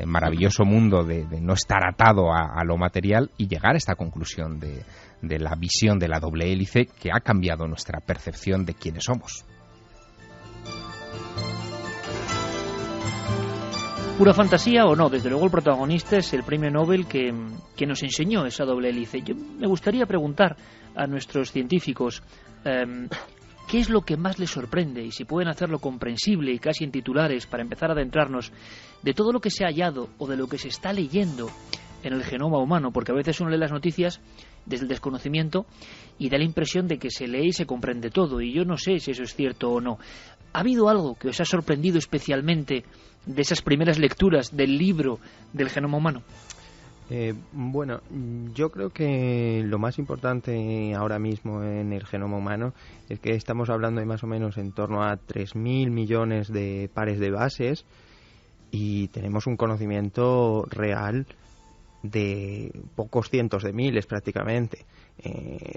Speaker 8: maravilloso mundo de no estar atado a lo material, y llegar a esta conclusión de la visión de la doble hélice, que ha cambiado nuestra percepción de quiénes somos.
Speaker 2: ¿Pura fantasía o no? Desde luego el protagonista es el premio Nobel que nos enseñó esa doble hélice. Yo me gustaría preguntar a nuestros científicos qué es lo que más les sorprende, y si pueden hacerlo comprensible y casi en titulares para empezar a adentrarnos de todo lo que se ha hallado o de lo que se está leyendo en el genoma humano, porque a veces uno lee las noticias desde el desconocimiento y da la impresión de que se lee y se comprende todo, y yo no sé si eso es cierto o no. ¿Ha habido algo que os ha sorprendido especialmente de esas primeras lecturas del libro del genoma humano?
Speaker 5: Bueno, yo creo que lo más importante ahora mismo en el genoma humano es que estamos hablando de más o menos en torno a 3.000 millones de pares de bases, y tenemos un conocimiento real de pocos cientos de miles prácticamente.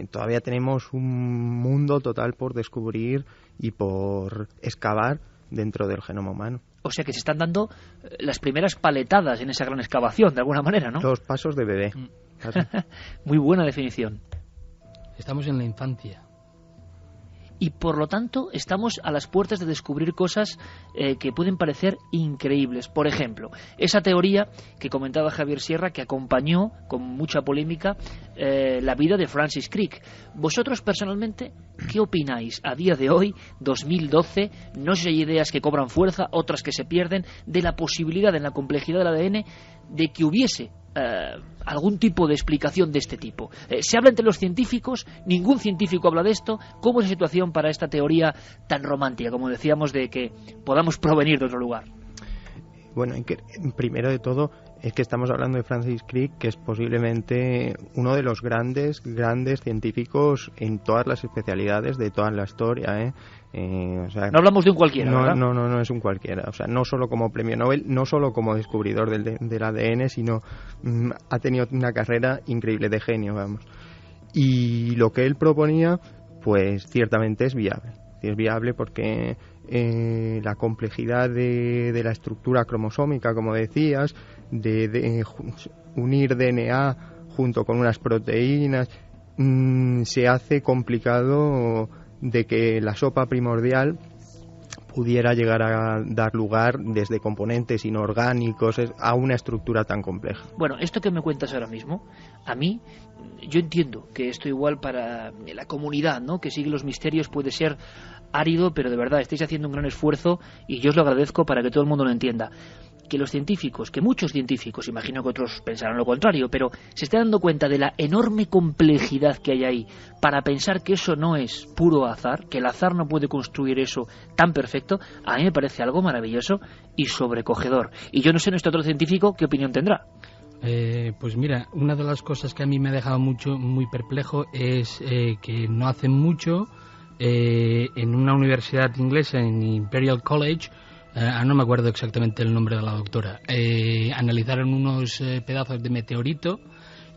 Speaker 5: Todavía tenemos un mundo total por descubrir y por excavar dentro del genoma humano.
Speaker 2: O sea que se están dando las primeras paletadas en esa gran excavación, de alguna manera, ¿no?
Speaker 5: Los pasos de bebé.
Speaker 2: Muy buena definición.
Speaker 6: Estamos en la infancia.
Speaker 2: Y por lo tanto estamos a las puertas de descubrir cosas que pueden parecer increíbles. Por ejemplo, esa teoría que comentaba Javier Sierra, que acompañó con mucha polémica la vida de Francis Crick. Vosotros personalmente, ¿qué opináis a día de hoy, 2012? No sé si hay ideas que cobran fuerza, otras que se pierden, de la posibilidad en la complejidad del ADN de que hubiese algún tipo de explicación de este tipo. Se habla entre los científicos, ningún científico habla de esto. ¿Cómo es la situación para esta teoría tan romántica, como decíamos, de que podamos provenir de otro lugar?
Speaker 5: Bueno, primero de todo, es que estamos hablando de Francis Crick, que es posiblemente uno de los grandes científicos en todas las especialidades de toda la historia, o sea,
Speaker 2: no hablamos de un cualquiera, ¿verdad?
Speaker 5: No es un cualquiera. O sea, no solo como premio Nobel, no solo como descubridor del ADN, sino ha tenido una carrera increíble de genio, vamos. Y lo que él proponía, pues ciertamente es viable. Es viable porque la complejidad de la estructura cromosómica, como decías, de unir DNA junto con unas proteínas, se hace complicado de que la sopa primordial pudiera llegar a dar lugar desde componentes inorgánicos a una estructura tan compleja.
Speaker 2: Bueno, esto que me cuentas ahora mismo, a mí, yo entiendo que esto igual para la comunidad, ¿no?, que sigue los misterios puede ser árido, pero de verdad estáis haciendo un gran esfuerzo y yo os lo agradezco para que todo el mundo lo entienda. Que los científicos, que muchos científicos, imagino que otros pensarán lo contrario, pero se están dando cuenta de la enorme complejidad que hay ahí para pensar que eso no es puro azar, que el azar no puede construir eso tan perfecto, a mí me parece algo maravilloso y sobrecogedor. Y yo no sé nuestro otro científico qué opinión tendrá.
Speaker 6: Pues mira, una de las cosas que a mí me ha dejado muy perplejo es que no hace mucho en una universidad inglesa, en Imperial College, no me acuerdo exactamente el nombre de la doctora, analizaron unos pedazos de meteorito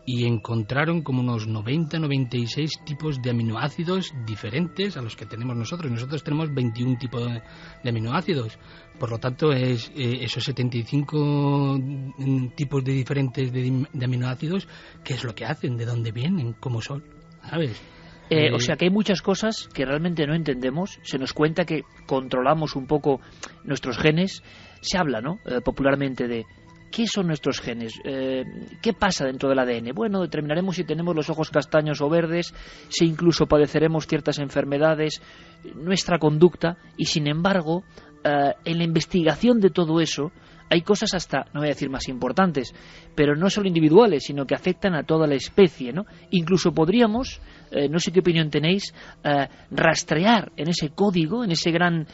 Speaker 6: y encontraron como unos 96 tipos de aminoácidos diferentes a los que tenemos nosotros. Nosotros tenemos 21 tipos de aminoácidos. Por lo tanto, esos 75 tipos de diferentes de aminoácidos, ¿qué es lo que hacen? ¿De dónde vienen? ¿Cómo son? ¿Sabes?
Speaker 2: O sea que hay muchas cosas que realmente no entendemos. Se nos cuenta que controlamos un poco nuestros genes. Se habla, ¿no?, popularmente de ¿qué son nuestros genes? ¿Qué pasa dentro del ADN? Bueno, determinaremos si tenemos los ojos castaños o verdes, si incluso padeceremos ciertas enfermedades, nuestra conducta. Y sin embargo, en la investigación de todo eso hay cosas hasta, no voy a decir más importantes, pero no solo individuales, sino que afectan a toda la especie, ¿no? Incluso podríamos, no sé qué opinión tenéis, rastrear en ese código, en ese gran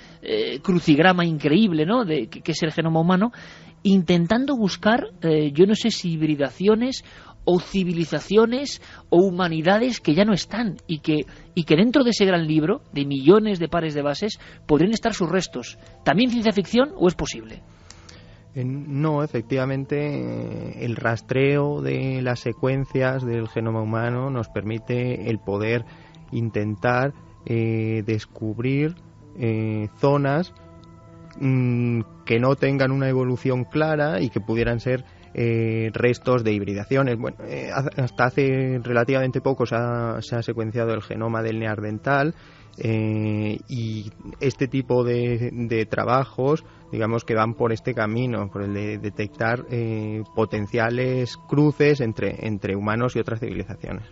Speaker 2: crucigrama increíble, ¿no?, que es el genoma humano, intentando buscar, yo no sé si hibridaciones o civilizaciones o humanidades que ya no están y que dentro de ese gran libro de millones de pares de bases podrían estar sus restos. ¿También ciencia ficción o es posible?
Speaker 5: No, efectivamente, el rastreo de las secuencias del genoma humano nos permite el poder intentar descubrir zonas que no tengan una evolución clara y que pudieran ser restos de hibridaciones. Bueno, hasta hace relativamente poco se ha secuenciado el genoma del neandertal, y este tipo de trabajos, digamos que van por este camino, por el de detectar potenciales cruces entre humanos y otras civilizaciones.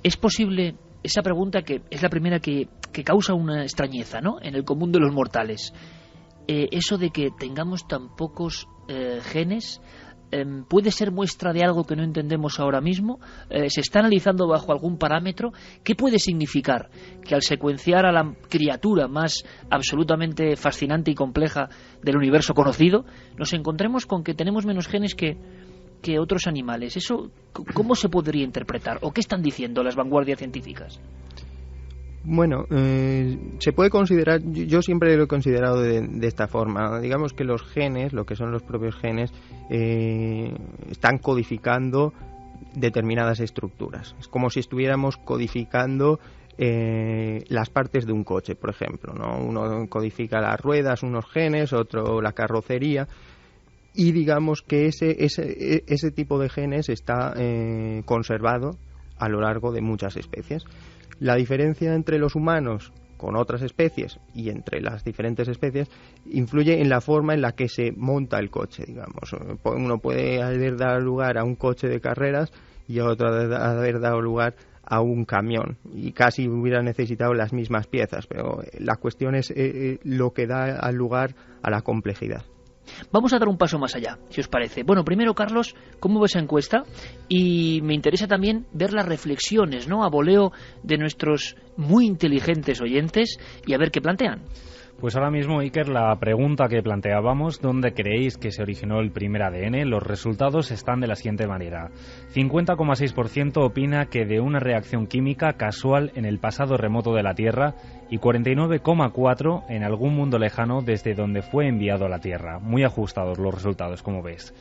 Speaker 2: ¿Es posible, esa pregunta que es la primera que causa una extrañeza, ¿no?, en el común de los mortales, eso de que tengamos tan pocos genes, ¿puede ser muestra de algo que no entendemos ahora mismo? ¿Se está analizando bajo algún parámetro? ¿Qué puede significar que al secuenciar a la criatura más absolutamente fascinante y compleja del universo conocido, nos encontremos con que tenemos menos genes que otros animales? ¿Eso cómo se podría interpretar? ¿O qué están diciendo las vanguardias científicas?
Speaker 5: Bueno, se puede considerar, yo siempre lo he considerado de esta forma. Digamos que los genes, lo que son los propios genes, están codificando determinadas estructuras. Es como si estuviéramos codificando las partes de un coche, por ejemplo, ¿no? Uno codifica las ruedas, unos genes, otro la carrocería. Y digamos que ese tipo de genes está conservado a lo largo de muchas especies. La diferencia entre los humanos con otras especies y entre las diferentes especies influye en la forma en la que se monta el coche, digamos. Uno puede haber dado lugar a un coche de carreras y otro haber dado lugar a un camión y casi hubiera necesitado las mismas piezas, pero la cuestión es lo que da lugar a la complejidad.
Speaker 2: Vamos a dar un paso más allá, si os parece. Bueno, primero, Carlos, ¿cómo ves esa encuesta? Y me interesa también ver las reflexiones, ¿no?, a voleo de nuestros muy inteligentes oyentes y a ver qué plantean.
Speaker 7: Pues ahora mismo, Iker, la pregunta que planteábamos, ¿dónde creéis que se originó el primer ADN? Los resultados están de la siguiente manera. 50,6% opina que de una reacción química casual en el pasado remoto de la Tierra y 49,4% en algún mundo lejano desde donde fue enviado a la Tierra. Muy ajustados los resultados, como ves.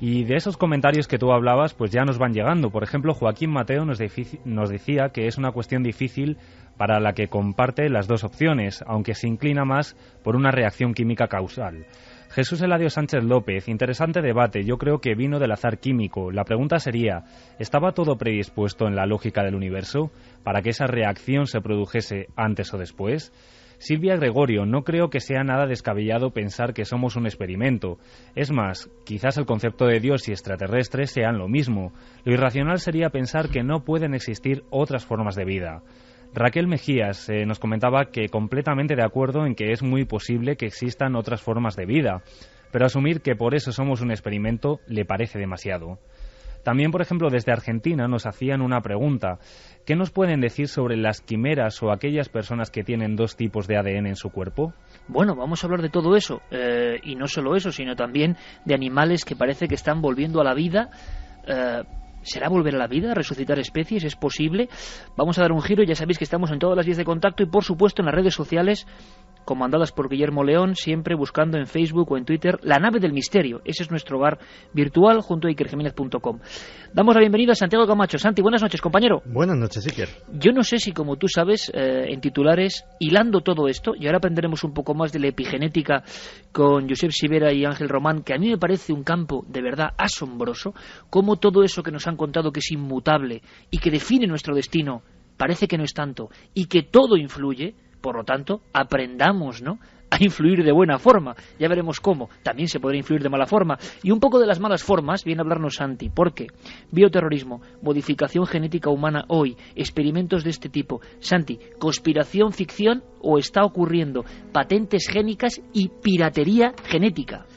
Speaker 7: Y de esos comentarios que tú hablabas, pues ya nos van llegando. Por ejemplo, Joaquín Mateo nos decía que es una cuestión difícil para la que comparte las dos opciones, aunque se inclina más por una reacción química causal. Jesús Eladio Sánchez López, interesante debate, yo creo que vino del azar químico. La pregunta sería, ¿estaba todo predispuesto en la lógica del universo para que esa reacción se produjese antes o después? Silvia Gregorio, no creo que sea nada descabellado pensar que somos un experimento. Es más, quizás el concepto de Dios y extraterrestres sean lo mismo. Lo irracional sería pensar que no pueden existir otras formas de vida. Raquel Mejías nos comentaba que completamente de acuerdo en que es muy posible que existan otras formas de vida, pero asumir que por eso somos un experimento le parece demasiado. También, por ejemplo, desde Argentina nos hacían una pregunta. ¿Qué nos pueden decir sobre las quimeras o aquellas personas que tienen dos tipos de ADN en su cuerpo?
Speaker 2: Bueno, vamos a hablar de todo eso, y no solo eso, sino también de animales que parece que están volviendo a la vida. ¿Será volver a la vida? ¿Resucitar especies? ¿Es posible? Vamos a dar un giro, ya sabéis que estamos en todas las vías de contacto y por supuesto en las redes sociales comandadas por Guillermo León, siempre buscando en Facebook o en Twitter La Nave del Misterio. Ese es nuestro hogar virtual junto a ikerjiménez.com. Damos la bienvenida a Santiago Camacho. Santi, buenas noches, compañero.
Speaker 16: Buenas noches, Iker.
Speaker 2: Yo no sé si, como tú sabes, en titulares, hilando todo esto, y ahora aprenderemos un poco más de la epigenética con Josep Sivera y Ángel Román, que a mí me parece un campo de verdad asombroso, cómo todo eso que nos han contado que es inmutable y que define nuestro destino, parece que no es tanto, y que todo influye. Por lo tanto, aprendamos, ¿no?, a influir de buena forma. Ya veremos cómo. También se podrá influir de mala forma. Y un poco de las malas formas viene a hablarnos Santi. ¿Por qué? Bioterrorismo, modificación genética humana hoy, experimentos de este tipo. Santi, ¿conspiración, ficción o está ocurriendo patentes génicas y piratería genética?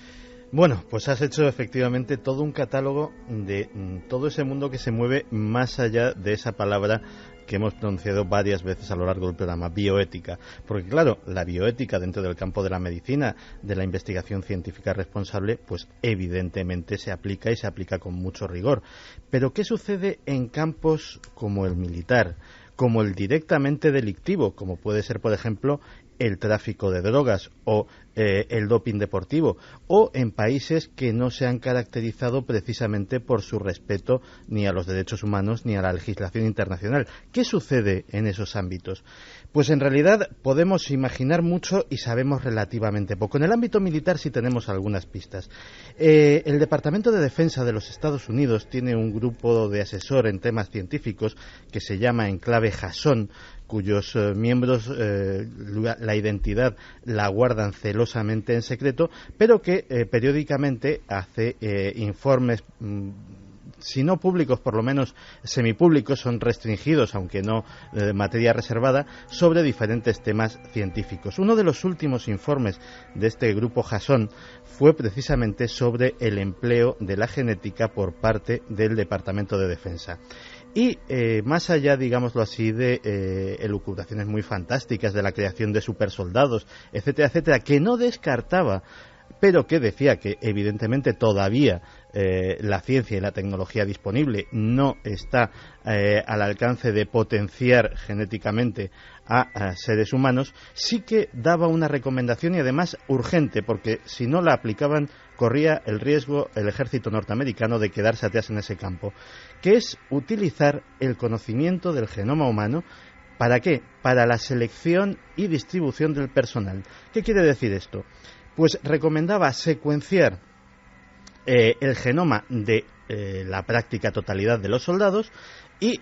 Speaker 16: Bueno, pues has hecho efectivamente todo un catálogo de todo ese mundo que se mueve más allá de esa palabra que hemos pronunciado varias veces a lo largo del programa, bioética. Porque claro, la bioética dentro del campo de la medicina, de la investigación científica responsable, pues evidentemente se aplica y se aplica con mucho rigor. Pero ¿qué sucede en campos como el militar, como el directamente delictivo, como puede ser, por ejemplo, el tráfico de drogas o el doping deportivo, o en países que no se han caracterizado precisamente por su respeto ni a los derechos humanos ni a la legislación internacional? ¿Qué sucede en esos ámbitos? Pues en realidad podemos imaginar mucho y sabemos relativamente poco. En el ámbito militar sí tenemos algunas pistas. El Departamento de Defensa de los Estados Unidos tiene un grupo de asesor en temas científicos que se llama Enclave Jason, cuyos miembros la identidad la guardan celosamente en secreto, pero que periódicamente hace informes, si no públicos, por lo menos semipúblicos, son restringidos, aunque no de materia reservada, sobre diferentes temas científicos. Uno de los últimos informes de este grupo Jason fue precisamente sobre el empleo de la genética por parte del Departamento de Defensa. Y más allá, digámoslo así, de elucubraciones muy fantásticas de la creación de supersoldados, etcétera, etcétera, que no descartaba, pero que decía que evidentemente todavía la ciencia y la tecnología disponible no está al alcance de potenciar genéticamente a seres humanos, sí que daba una recomendación y además urgente, porque si no la aplicaban corría el riesgo el ejército norteamericano de quedarse atrás en ese campo, que es utilizar el conocimiento del genoma humano. ¿Para qué? Para la selección y distribución del personal. ¿Qué quiere decir esto? Pues recomendaba secuenciar el genoma de la práctica totalidad de los soldados y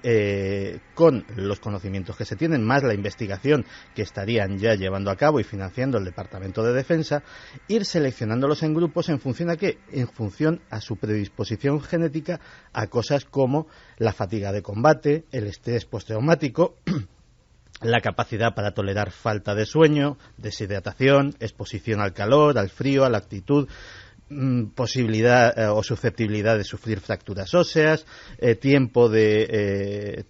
Speaker 16: con los conocimientos que se tienen, más la investigación que estarían ya llevando a cabo y financiando el Departamento de Defensa, ir seleccionándolos en grupos en función a ¿qué? En función a su predisposición genética a cosas como la fatiga de combate, el estrés postraumático, la capacidad para tolerar falta de sueño, deshidratación, exposición al calor, al frío, a la actitud. posibilidad o susceptibilidad de sufrir fracturas óseas, tiempo de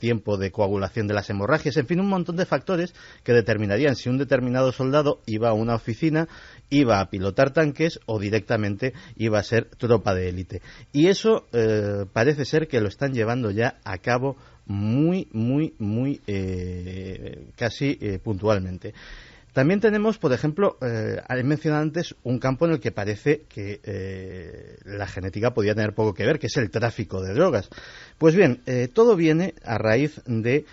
Speaker 16: coagulación de las hemorragias, en fin, un montón de factores que determinarían si un determinado soldado iba a una oficina, iba a pilotar tanques o directamente iba a ser tropa de élite. Y eso parece ser que lo están llevando ya a cabo muy casi puntualmente. También tenemos, por ejemplo, he mencionado antes un campo en el que parece que la genética podía tener poco que ver, que es el tráfico de drogas. Pues bien, todo viene a raíz de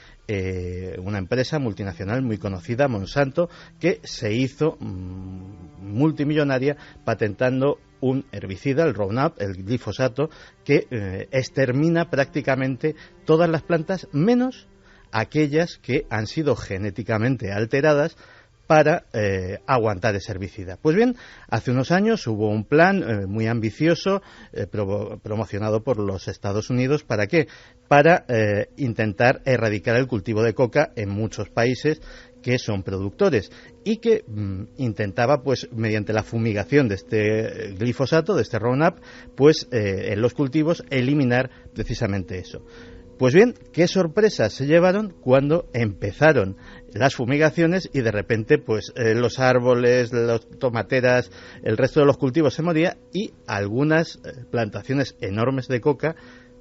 Speaker 16: una empresa multinacional muy conocida, Monsanto, que se hizo multimillonaria patentando un herbicida, el Roundup, el glifosato, que extermina prácticamente todas las plantas, menos aquellas que han sido genéticamente alteradas para aguantar ese herbicida. Pues bien, hace unos años hubo un plan muy ambicioso promocionado por los Estados Unidos. ¿Para qué? Para intentar erradicar el cultivo de coca en muchos países que son productores y que intentaba, pues, mediante la fumigación de este glifosato, de este Roundup, pues en los cultivos eliminar precisamente eso. Pues bien, qué sorpresas se llevaron cuando empezaron las fumigaciones y de repente pues los árboles, las tomateras, el resto de los cultivos se moría y algunas plantaciones enormes de coca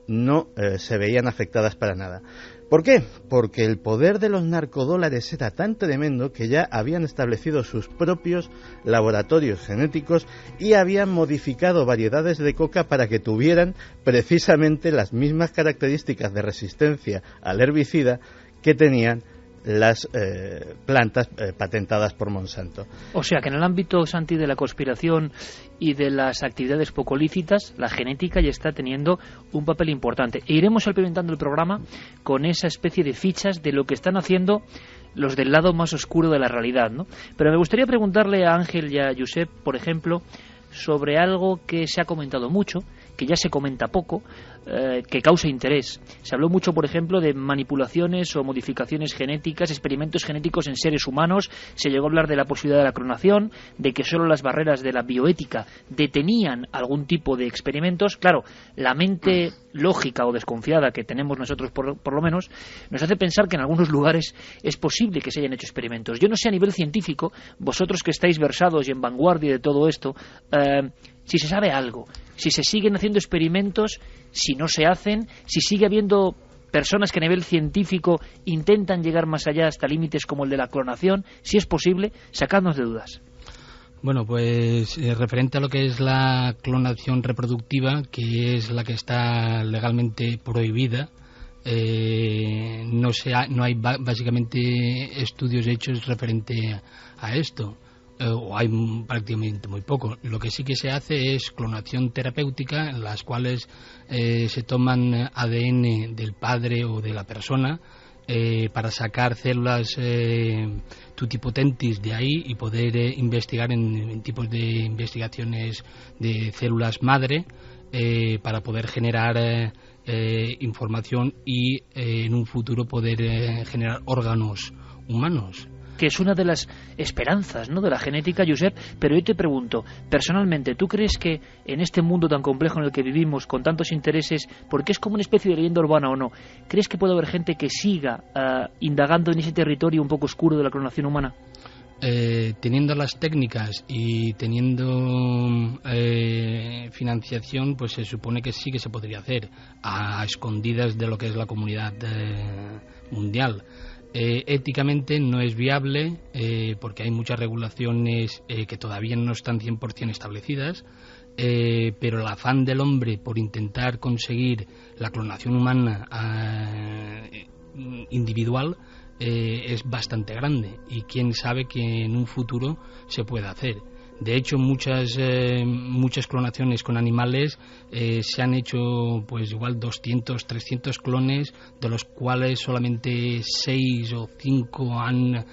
Speaker 16: no se veían afectadas para nada. ¿Por qué? Porque el poder de los narcodólares era tan tremendo que ya habían establecido sus propios laboratorios genéticos y habían modificado variedades de coca para que tuvieran precisamente las mismas características de resistencia al herbicida que tenían las plantas patentadas por Monsanto.
Speaker 2: O sea que en el ámbito, Santi, de la conspiración y de las actividades poco lícitas, la genética ya está teniendo un papel importante. E iremos alimentando el programa con esa especie de fichas de lo que están haciendo los del lado más oscuro de la realidad, ¿no? Pero me gustaría preguntarle a Ángel y a Josep, por ejemplo, sobre algo que se ha comentado mucho, que ya se comenta poco, que causa interés. Se habló mucho, por ejemplo, de manipulaciones o modificaciones genéticas, experimentos genéticos en seres humanos. Se llegó a hablar de la posibilidad de la clonación, de que solo las barreras de la bioética detenían algún tipo de experimentos. Claro, la mente lógica o desconfiada que tenemos nosotros, por lo menos, nos hace pensar que en algunos lugares es posible que se hayan hecho experimentos. Yo no sé a nivel científico, vosotros que estáis versados y en vanguardia de todo esto, si se sabe algo, si se siguen haciendo experimentos, si no se hacen, si sigue habiendo personas que a nivel científico intentan llegar más allá hasta límites como el de la clonación, si es posible, sacadnos de dudas.
Speaker 6: Bueno, pues referente a lo que es la clonación reproductiva, que es la que está legalmente prohibida, no hay básicamente estudios hechos referente a esto. O hay prácticamente muy poco. Lo que sí que se hace es clonación terapéutica, en las cuales se toman ADN del padre o de la persona para sacar células tutipotentis de ahí y poder investigar en tipos de investigaciones de células madre para poder generar información y en un futuro poder generar órganos humanos.
Speaker 2: Que es una de las esperanzas, ¿no?, de la genética, Josep. Pero yo te pregunto, personalmente, ¿tú crees que en este mundo tan complejo en el que vivimos, con tantos intereses, porque es como una especie de leyenda urbana o no, crees que puede haber gente que siga indagando en ese territorio un poco oscuro de la clonación humana?
Speaker 6: Teniendo las técnicas y teniendo financiación, pues se supone que sí que se podría hacer a escondidas de lo que es la comunidad mundial. Éticamente no es viable porque hay muchas regulaciones que todavía no están 100% establecidas, pero el afán del hombre por intentar conseguir la clonación humana individual es bastante grande y quién sabe que en un futuro se pueda hacer. De hecho, muchas clonaciones con animales se han hecho, pues igual 200, 300 clones, de los cuales solamente 6 o 5 han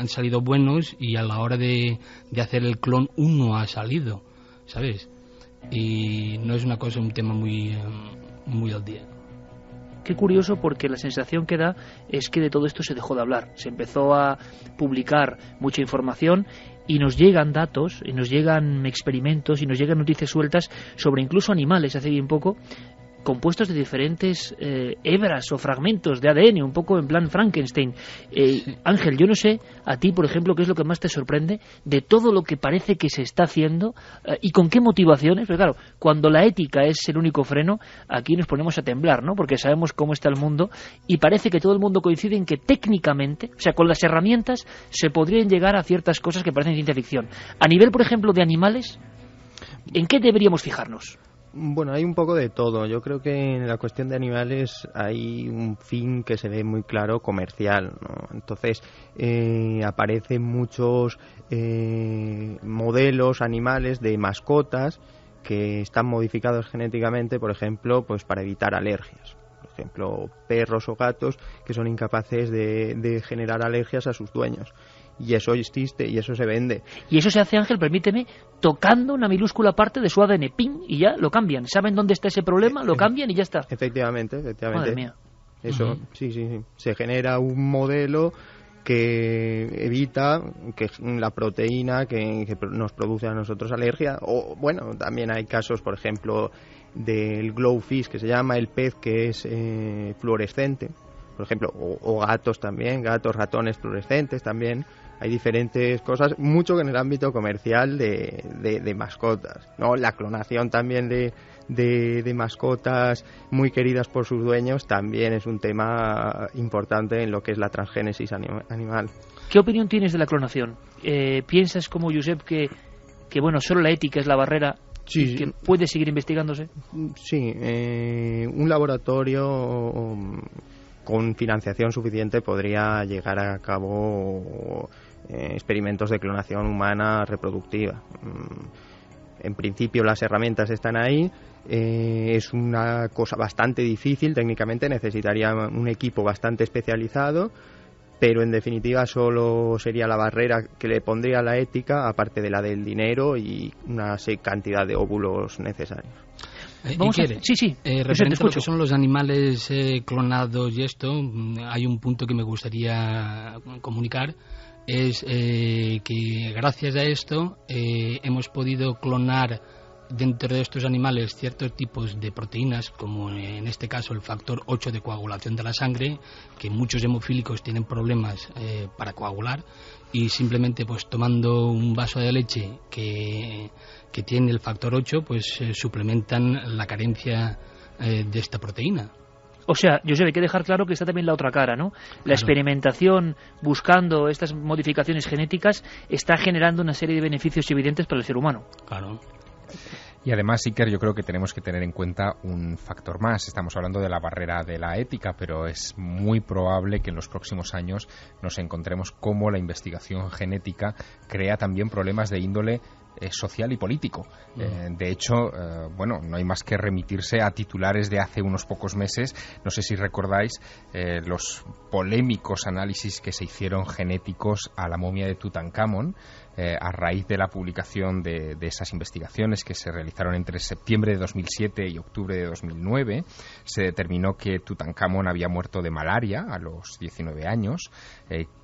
Speaker 6: salido buenos y a la hora de hacer el clon uno ha salido, ¿sabes? Y no es un tema muy al día.
Speaker 2: Qué curioso, porque la sensación que da es que de todo esto se dejó de hablar. Se empezó a publicar mucha información y nos llegan datos, y nos llegan experimentos, y nos llegan noticias sueltas sobre incluso animales, hace bien poco, compuestos de diferentes hebras o fragmentos de ADN, un poco en plan Frankenstein. Ángel, yo no sé, a ti, por ejemplo, qué es lo que más te sorprende de todo lo que parece que se está haciendo y con qué motivaciones, porque claro, cuando la ética es el único freno, aquí nos ponemos a temblar, ¿no? Porque sabemos cómo está el mundo y parece que todo el mundo coincide en que técnicamente, o sea, con las herramientas, se podrían llegar a ciertas cosas que parecen ciencia ficción. A nivel, por ejemplo, de animales, ¿en qué deberíamos fijarnos?
Speaker 5: Bueno, hay un poco de todo. Yo creo que en la cuestión de animales hay un fin que se ve muy claro comercial, ¿no? Entonces aparecen muchos modelos animales de mascotas que están modificados genéticamente, por ejemplo, pues para evitar alergias. Por ejemplo, perros o gatos que son incapaces de generar alergias a sus dueños. Y eso existe y eso se vende.
Speaker 2: Y eso se hace, Ángel, permíteme, tocando una minúscula parte de su ADN, ¡ping! Y ya lo cambian. ¿Saben dónde está ese problema? Lo cambian y ya está.
Speaker 5: Efectivamente.
Speaker 2: Madre mía.
Speaker 5: Eso, sí. Se genera un modelo que evita que la proteína que nos produce a nosotros alergia. O, bueno, también hay casos, por ejemplo, del glowfish, que se llama el pez que es fluorescente. Por ejemplo, o gatos también, gatos, ratones fluorescentes también. Hay diferentes cosas, mucho en el ámbito comercial de mascotas, ¿no? La clonación también de mascotas muy queridas por sus dueños también es un tema importante en lo que es la transgénesis animal.
Speaker 2: ¿Qué opinión tienes de la clonación? ¿Piensas como Josep que bueno, solo la ética es la barrera? Sí, ¿que puede seguir investigándose?
Speaker 5: Sí, un laboratorio con financiación suficiente podría llegar a cabo experimentos de clonación humana reproductiva. En principio las herramientas están ahí, es una cosa bastante difícil, técnicamente necesitaría un equipo bastante especializado, pero en definitiva solo sería la barrera que le pondría la ética, aparte de la del dinero y una cantidad de óvulos necesarios.
Speaker 6: Referente a lo que son los animales clonados y esto, hay un punto que me gustaría comunicar, es que gracias a esto hemos podido clonar dentro de estos animales ciertos tipos de proteínas, como en este caso el factor 8 de coagulación de la sangre, que muchos hemofílicos tienen problemas para coagular, y simplemente pues tomando un vaso de leche que tiene el factor 8, pues suplementan la carencia de esta proteína.
Speaker 2: O sea, Josep, hay que dejar claro que está también la otra cara, ¿no? La experimentación buscando estas modificaciones genéticas está generando una serie de beneficios evidentes para el ser humano.
Speaker 6: Claro.
Speaker 8: Y además, Iker, yo creo que tenemos que tener en cuenta un factor más. Estamos hablando de la barrera de la ética, pero es muy probable que en los próximos años nos encontremos cómo la investigación genética crea también problemas de índole social y político. De hecho, no hay más que remitirse a titulares de hace unos pocos meses. No sé si recordáis los polémicos análisis que se hicieron genéticos a la momia de Tutankamón, a raíz de la publicación de esas investigaciones que se realizaron entre septiembre de 2007 y octubre de 2009. Se determinó que Tutankamón había muerto de malaria a los 19 años,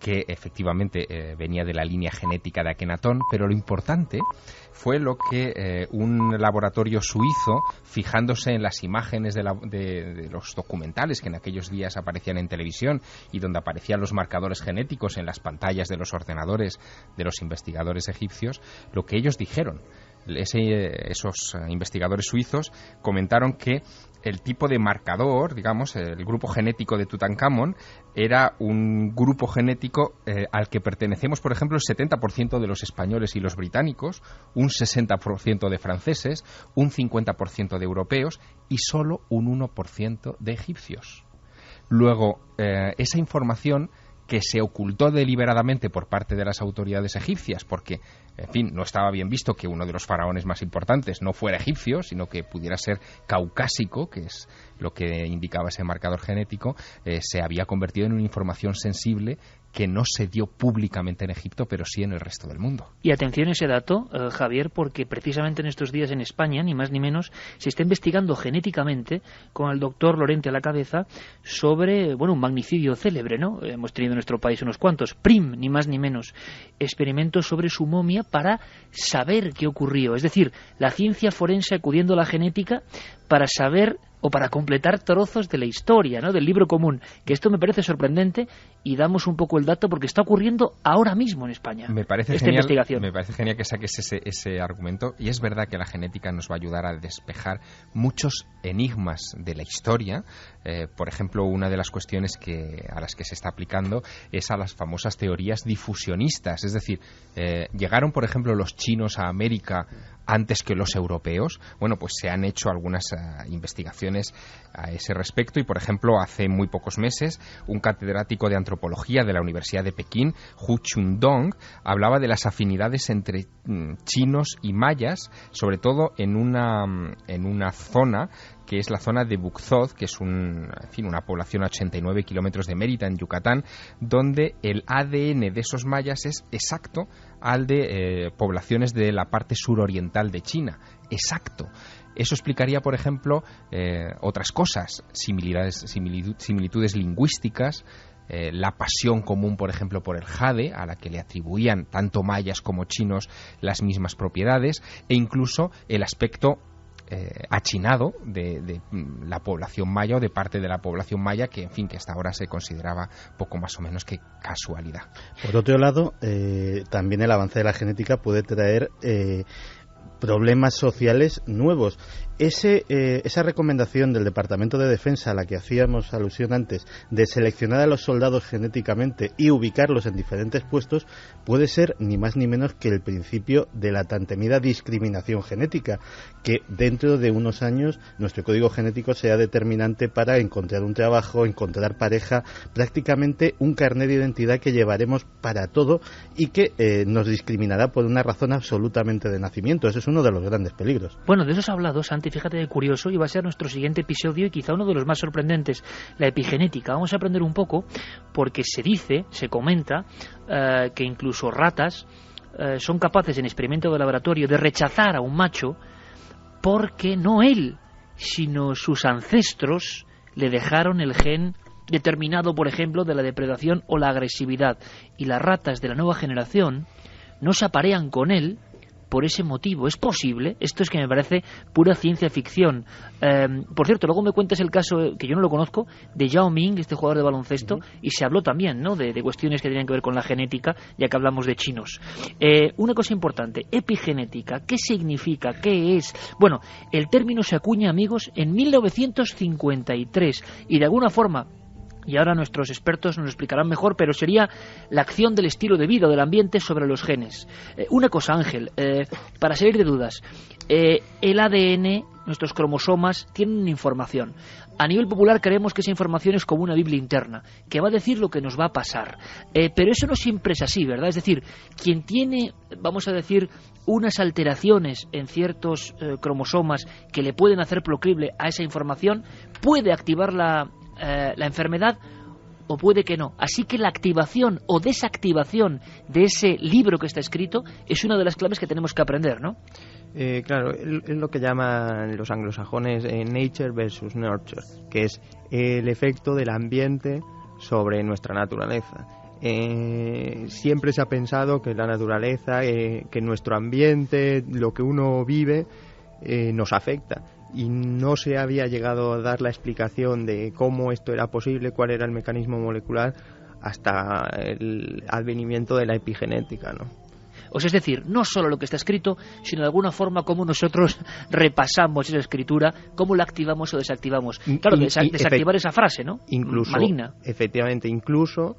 Speaker 8: que efectivamente venía de la línea genética de Akenatón, pero lo importante fue lo que un laboratorio suizo, fijándose en las imágenes de los documentales que en aquellos días aparecían en televisión y donde aparecían los marcadores genéticos en las pantallas de los ordenadores de los investigadores egipcios, lo que ellos dijeron. Esos investigadores suizos comentaron que el tipo de marcador, digamos, el grupo genético de Tutankamón, era un grupo genético al que pertenecemos, por ejemplo, el 70% de los españoles y los británicos, un 60% de franceses, un 50% de europeos y solo un 1% de egipcios. Luego, esa información que se ocultó deliberadamente por parte de las autoridades egipcias, porque, en fin, no estaba bien visto que uno de los faraones más importantes no fuera egipcio, sino que pudiera ser caucásico, que es lo que indicaba ese marcador genético, se había convertido en una información sensible que no se dio públicamente en Egipto, pero sí en el resto del mundo.
Speaker 2: Y atención a ese dato, Javier, porque precisamente en estos días en España, ni más ni menos, se está investigando genéticamente, con el doctor Lorente a la cabeza, sobre, un magnicidio célebre, ¿no? Hemos tenido en nuestro país unos cuantos. Prim, ni más ni menos. Experimentos sobre su momia para saber qué ocurrió. Es decir, la ciencia forense acudiendo a la genética para saber o para completar trozos de la historia, ¿no?, del libro común, que esto me parece sorprendente, y damos un poco el dato porque está ocurriendo ahora mismo en España.
Speaker 8: Me parece
Speaker 2: esta
Speaker 8: genial,
Speaker 2: investigación.
Speaker 8: Me parece genial que saques ese argumento, y es verdad que la genética nos va a ayudar a despejar muchos enigmas de la historia. Por ejemplo, una de las cuestiones a las que se está aplicando es a las famosas teorías difusionistas, es decir, llegaron, por ejemplo, los chinos a América antes que los europeos. Bueno, pues se han hecho algunas investigaciones a ese respecto, y por ejemplo, hace muy pocos meses, un catedrático de antropología de la Universidad de Pekín, Hu Chundong, hablaba de las afinidades entre chinos y mayas, sobre todo en una zona que es la zona de Buxod, que es una población a 89 kilómetros de Mérida, en Yucatán, donde el ADN de esos mayas es exacto al de poblaciones de la parte suroriental de China. Exacto. Eso explicaría, por ejemplo, otras cosas, similitudes lingüísticas, la pasión común, por ejemplo, por el jade, a la que le atribuían tanto mayas como chinos las mismas propiedades, e incluso el aspecto achinado de la población maya, o de parte de la población maya, que hasta ahora se consideraba poco más o menos que casualidad.
Speaker 16: Por otro lado, también el avance de la genética puede traer problemas sociales nuevos. Esa recomendación del Departamento de Defensa a la que hacíamos alusión antes, de seleccionar a los soldados genéticamente y ubicarlos en diferentes puestos, puede ser ni más ni menos que el principio de la tan temida discriminación genética, que dentro de unos años nuestro código genético sea determinante para encontrar un trabajo, encontrar pareja, prácticamente un carnet de identidad que llevaremos para todo, y que nos discriminará por una razón absolutamente de nacimiento. Ese es uno de los grandes peligros.
Speaker 2: Bueno, de eso se ha hablado, Santi, fíjate de curioso, y va a ser nuestro siguiente episodio y quizá uno de los más sorprendentes, la epigenética. Vamos a aprender un poco, porque se comenta que incluso ratas son capaces en experimento de laboratorio de rechazar a un macho porque no él, sino sus ancestros le dejaron el gen determinado, por ejemplo, de la depredación o la agresividad, y las ratas de la nueva generación no se aparean con él por ese motivo. ¿Es posible? Esto es que me parece pura ciencia ficción. Por cierto, luego me cuentas el caso, que yo no lo conozco, de Yao Ming, este jugador de baloncesto, y se habló también, ¿no?, de cuestiones que tenían que ver con la genética, ya que hablamos de chinos. Una cosa importante, epigenética, ¿qué significa? ¿Qué es? Bueno, el término se acuña, amigos, en 1953, y de alguna forma, y ahora nuestros expertos nos lo explicarán mejor, pero sería la acción del estilo de vida o del ambiente sobre los genes. Una cosa, Ángel, para salir de dudas, el ADN, nuestros cromosomas, tienen una información. A nivel popular creemos que esa información es como una Biblia interna, que va a decir lo que nos va a pasar. Pero eso no siempre es así, ¿verdad? Es decir, quien tiene, vamos a decir, unas alteraciones en ciertos cromosomas que le pueden hacer proclive a esa información, puede activar la enfermedad, o puede que no. Así que la activación o desactivación de ese libro que está escrito es una de las claves que tenemos que aprender, ¿no?
Speaker 5: Claro, es lo que llaman los anglosajones nature versus nurture, que es el efecto del ambiente sobre nuestra naturaleza. Siempre se ha pensado que la naturaleza, que nuestro ambiente, lo que uno vive, nos afecta, y no se había llegado a dar la explicación de cómo esto era posible, cuál era el mecanismo molecular, hasta el advenimiento de la epigenética, ¿no?
Speaker 2: O sea, es decir, no solo lo que está escrito, sino de alguna forma cómo nosotros repasamos esa escritura, cómo la activamos o desactivamos. Claro, desactivar esa frase, ¿no?
Speaker 5: Incluso,
Speaker 2: maligna.
Speaker 5: Efectivamente, incluso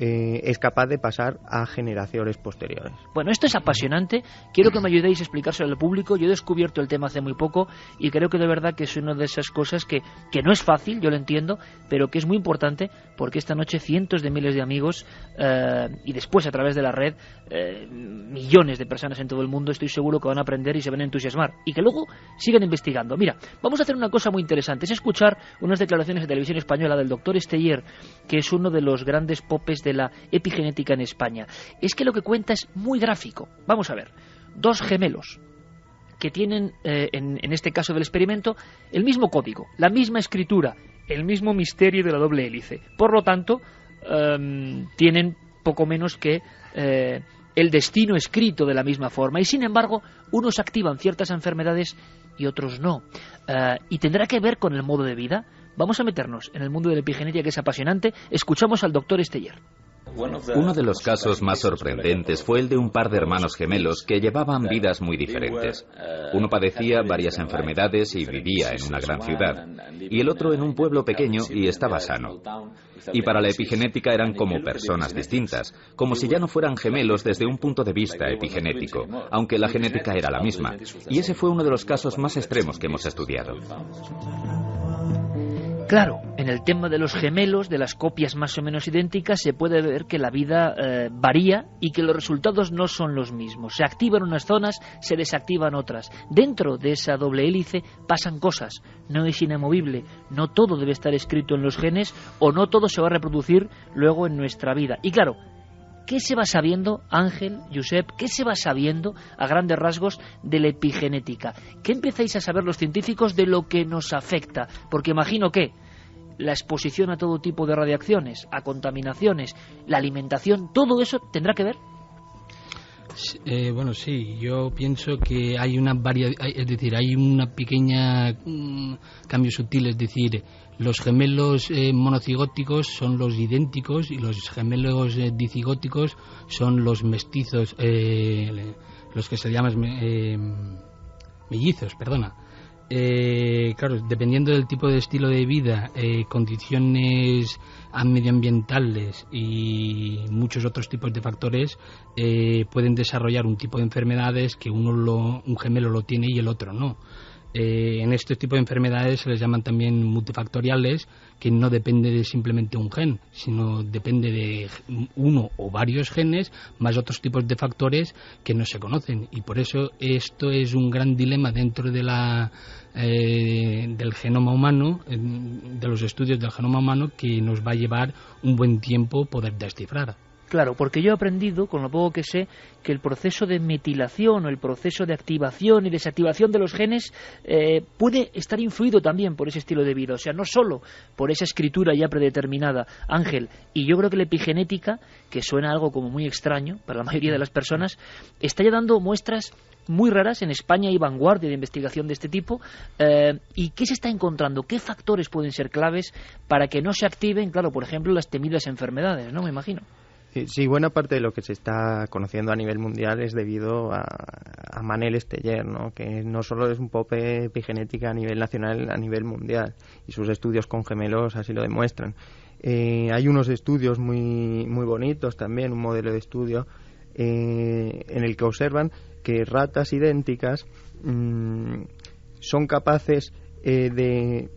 Speaker 5: es capaz de pasar a generaciones posteriores.
Speaker 2: Bueno, esto es apasionante. Quiero que me ayudéis a explicárselo al público. Yo he descubierto el tema hace muy poco y creo que de verdad que es una de esas cosas que no es fácil, yo lo entiendo, pero que es muy importante, porque esta noche cientos de miles de amigos y después a través de la red millones de personas en todo el mundo, estoy seguro que van a aprender y se van a entusiasmar y que luego sigan investigando. Mira, vamos a hacer una cosa muy interesante, es escuchar unas declaraciones de Televisión Española del doctor Esteller, que es uno de los grandes popes de de la epigenética en España, es que lo que cuenta es muy gráfico. Vamos a ver, 2 gemelos que tienen, en este caso del experimento, el mismo código, la misma escritura, el mismo misterio de la doble hélice. Por lo tanto, tienen poco menos que el destino escrito de la misma forma, y sin embargo, unos activan ciertas enfermedades y otros no. ¿Y tendrá que ver con el modo de vida? Vamos a meternos en el mundo de la epigenética, que es apasionante. Escuchamos al doctor Esteller.
Speaker 17: Uno de los casos más sorprendentes fue el de un par de hermanos gemelos que llevaban vidas muy diferentes. Uno padecía varias enfermedades y vivía en una gran ciudad, y el otro en un pueblo pequeño y estaba sano. Y para la epigenética eran como personas distintas, como si ya no fueran gemelos desde un punto de vista epigenético, aunque la genética era la misma. Y ese fue uno de los casos más extremos que hemos estudiado.
Speaker 2: Claro, en el tema de los gemelos, de las copias más o menos idénticas, se puede ver que la vida varía y que los resultados no son los mismos. Se activan unas zonas, se desactivan otras. Dentro de esa doble hélice pasan cosas. No es inamovible. No todo debe estar escrito en los genes, o no todo se va a reproducir luego en nuestra vida. Y claro, ¿qué se va sabiendo, Ángel, Josep, qué se va sabiendo a grandes rasgos de la epigenética? ¿Qué empezáis a saber los científicos de lo que nos afecta? Porque imagino que la exposición a todo tipo de radiaciones, a contaminaciones, la alimentación, todo eso tendrá que ver.
Speaker 6: Bueno, sí, yo pienso que hay una es decir, hay una pequeña cambio sutil, es decir, los gemelos monocigóticos son los idénticos y los gemelos dicigóticos son los mestizos, los que se llaman mellizos, perdona. Claro, dependiendo del tipo de estilo de vida, condiciones medioambientales y muchos otros tipos de factores, pueden desarrollar un tipo de enfermedades que un gemelo lo tiene y el otro no. En este tipo de enfermedades se les llaman también multifactoriales, que no depende de simplemente un gen, sino depende de uno o varios genes más otros tipos de factores que no se conocen, y por eso esto es un gran dilema dentro de del genoma humano, de los estudios del genoma humano, que nos va a llevar un buen tiempo poder descifrar.
Speaker 2: Claro, porque yo he aprendido, con lo poco que sé, que el proceso de metilación o el proceso de activación y desactivación de los genes puede estar influido también por ese estilo de vida, o sea, no solo por esa escritura ya predeterminada, Ángel. Y yo creo que la epigenética, que suena algo como muy extraño para la mayoría de las personas, está ya dando muestras muy raras. En España hay vanguardia de investigación de este tipo. ¿Y qué se está encontrando? ¿Qué factores pueden ser claves para que no se activen, claro, por ejemplo, las temidas enfermedades, ¿no? Me imagino.
Speaker 5: Sí, buena parte de lo que se está conociendo a nivel mundial es debido a Manel Esteller, ¿no? Que no solo es un pope epigenética a nivel nacional, a nivel mundial, y sus estudios con gemelos así lo demuestran. Hay unos estudios muy bonitos también, un modelo de estudio en el que observan que ratas idénticas son capaces de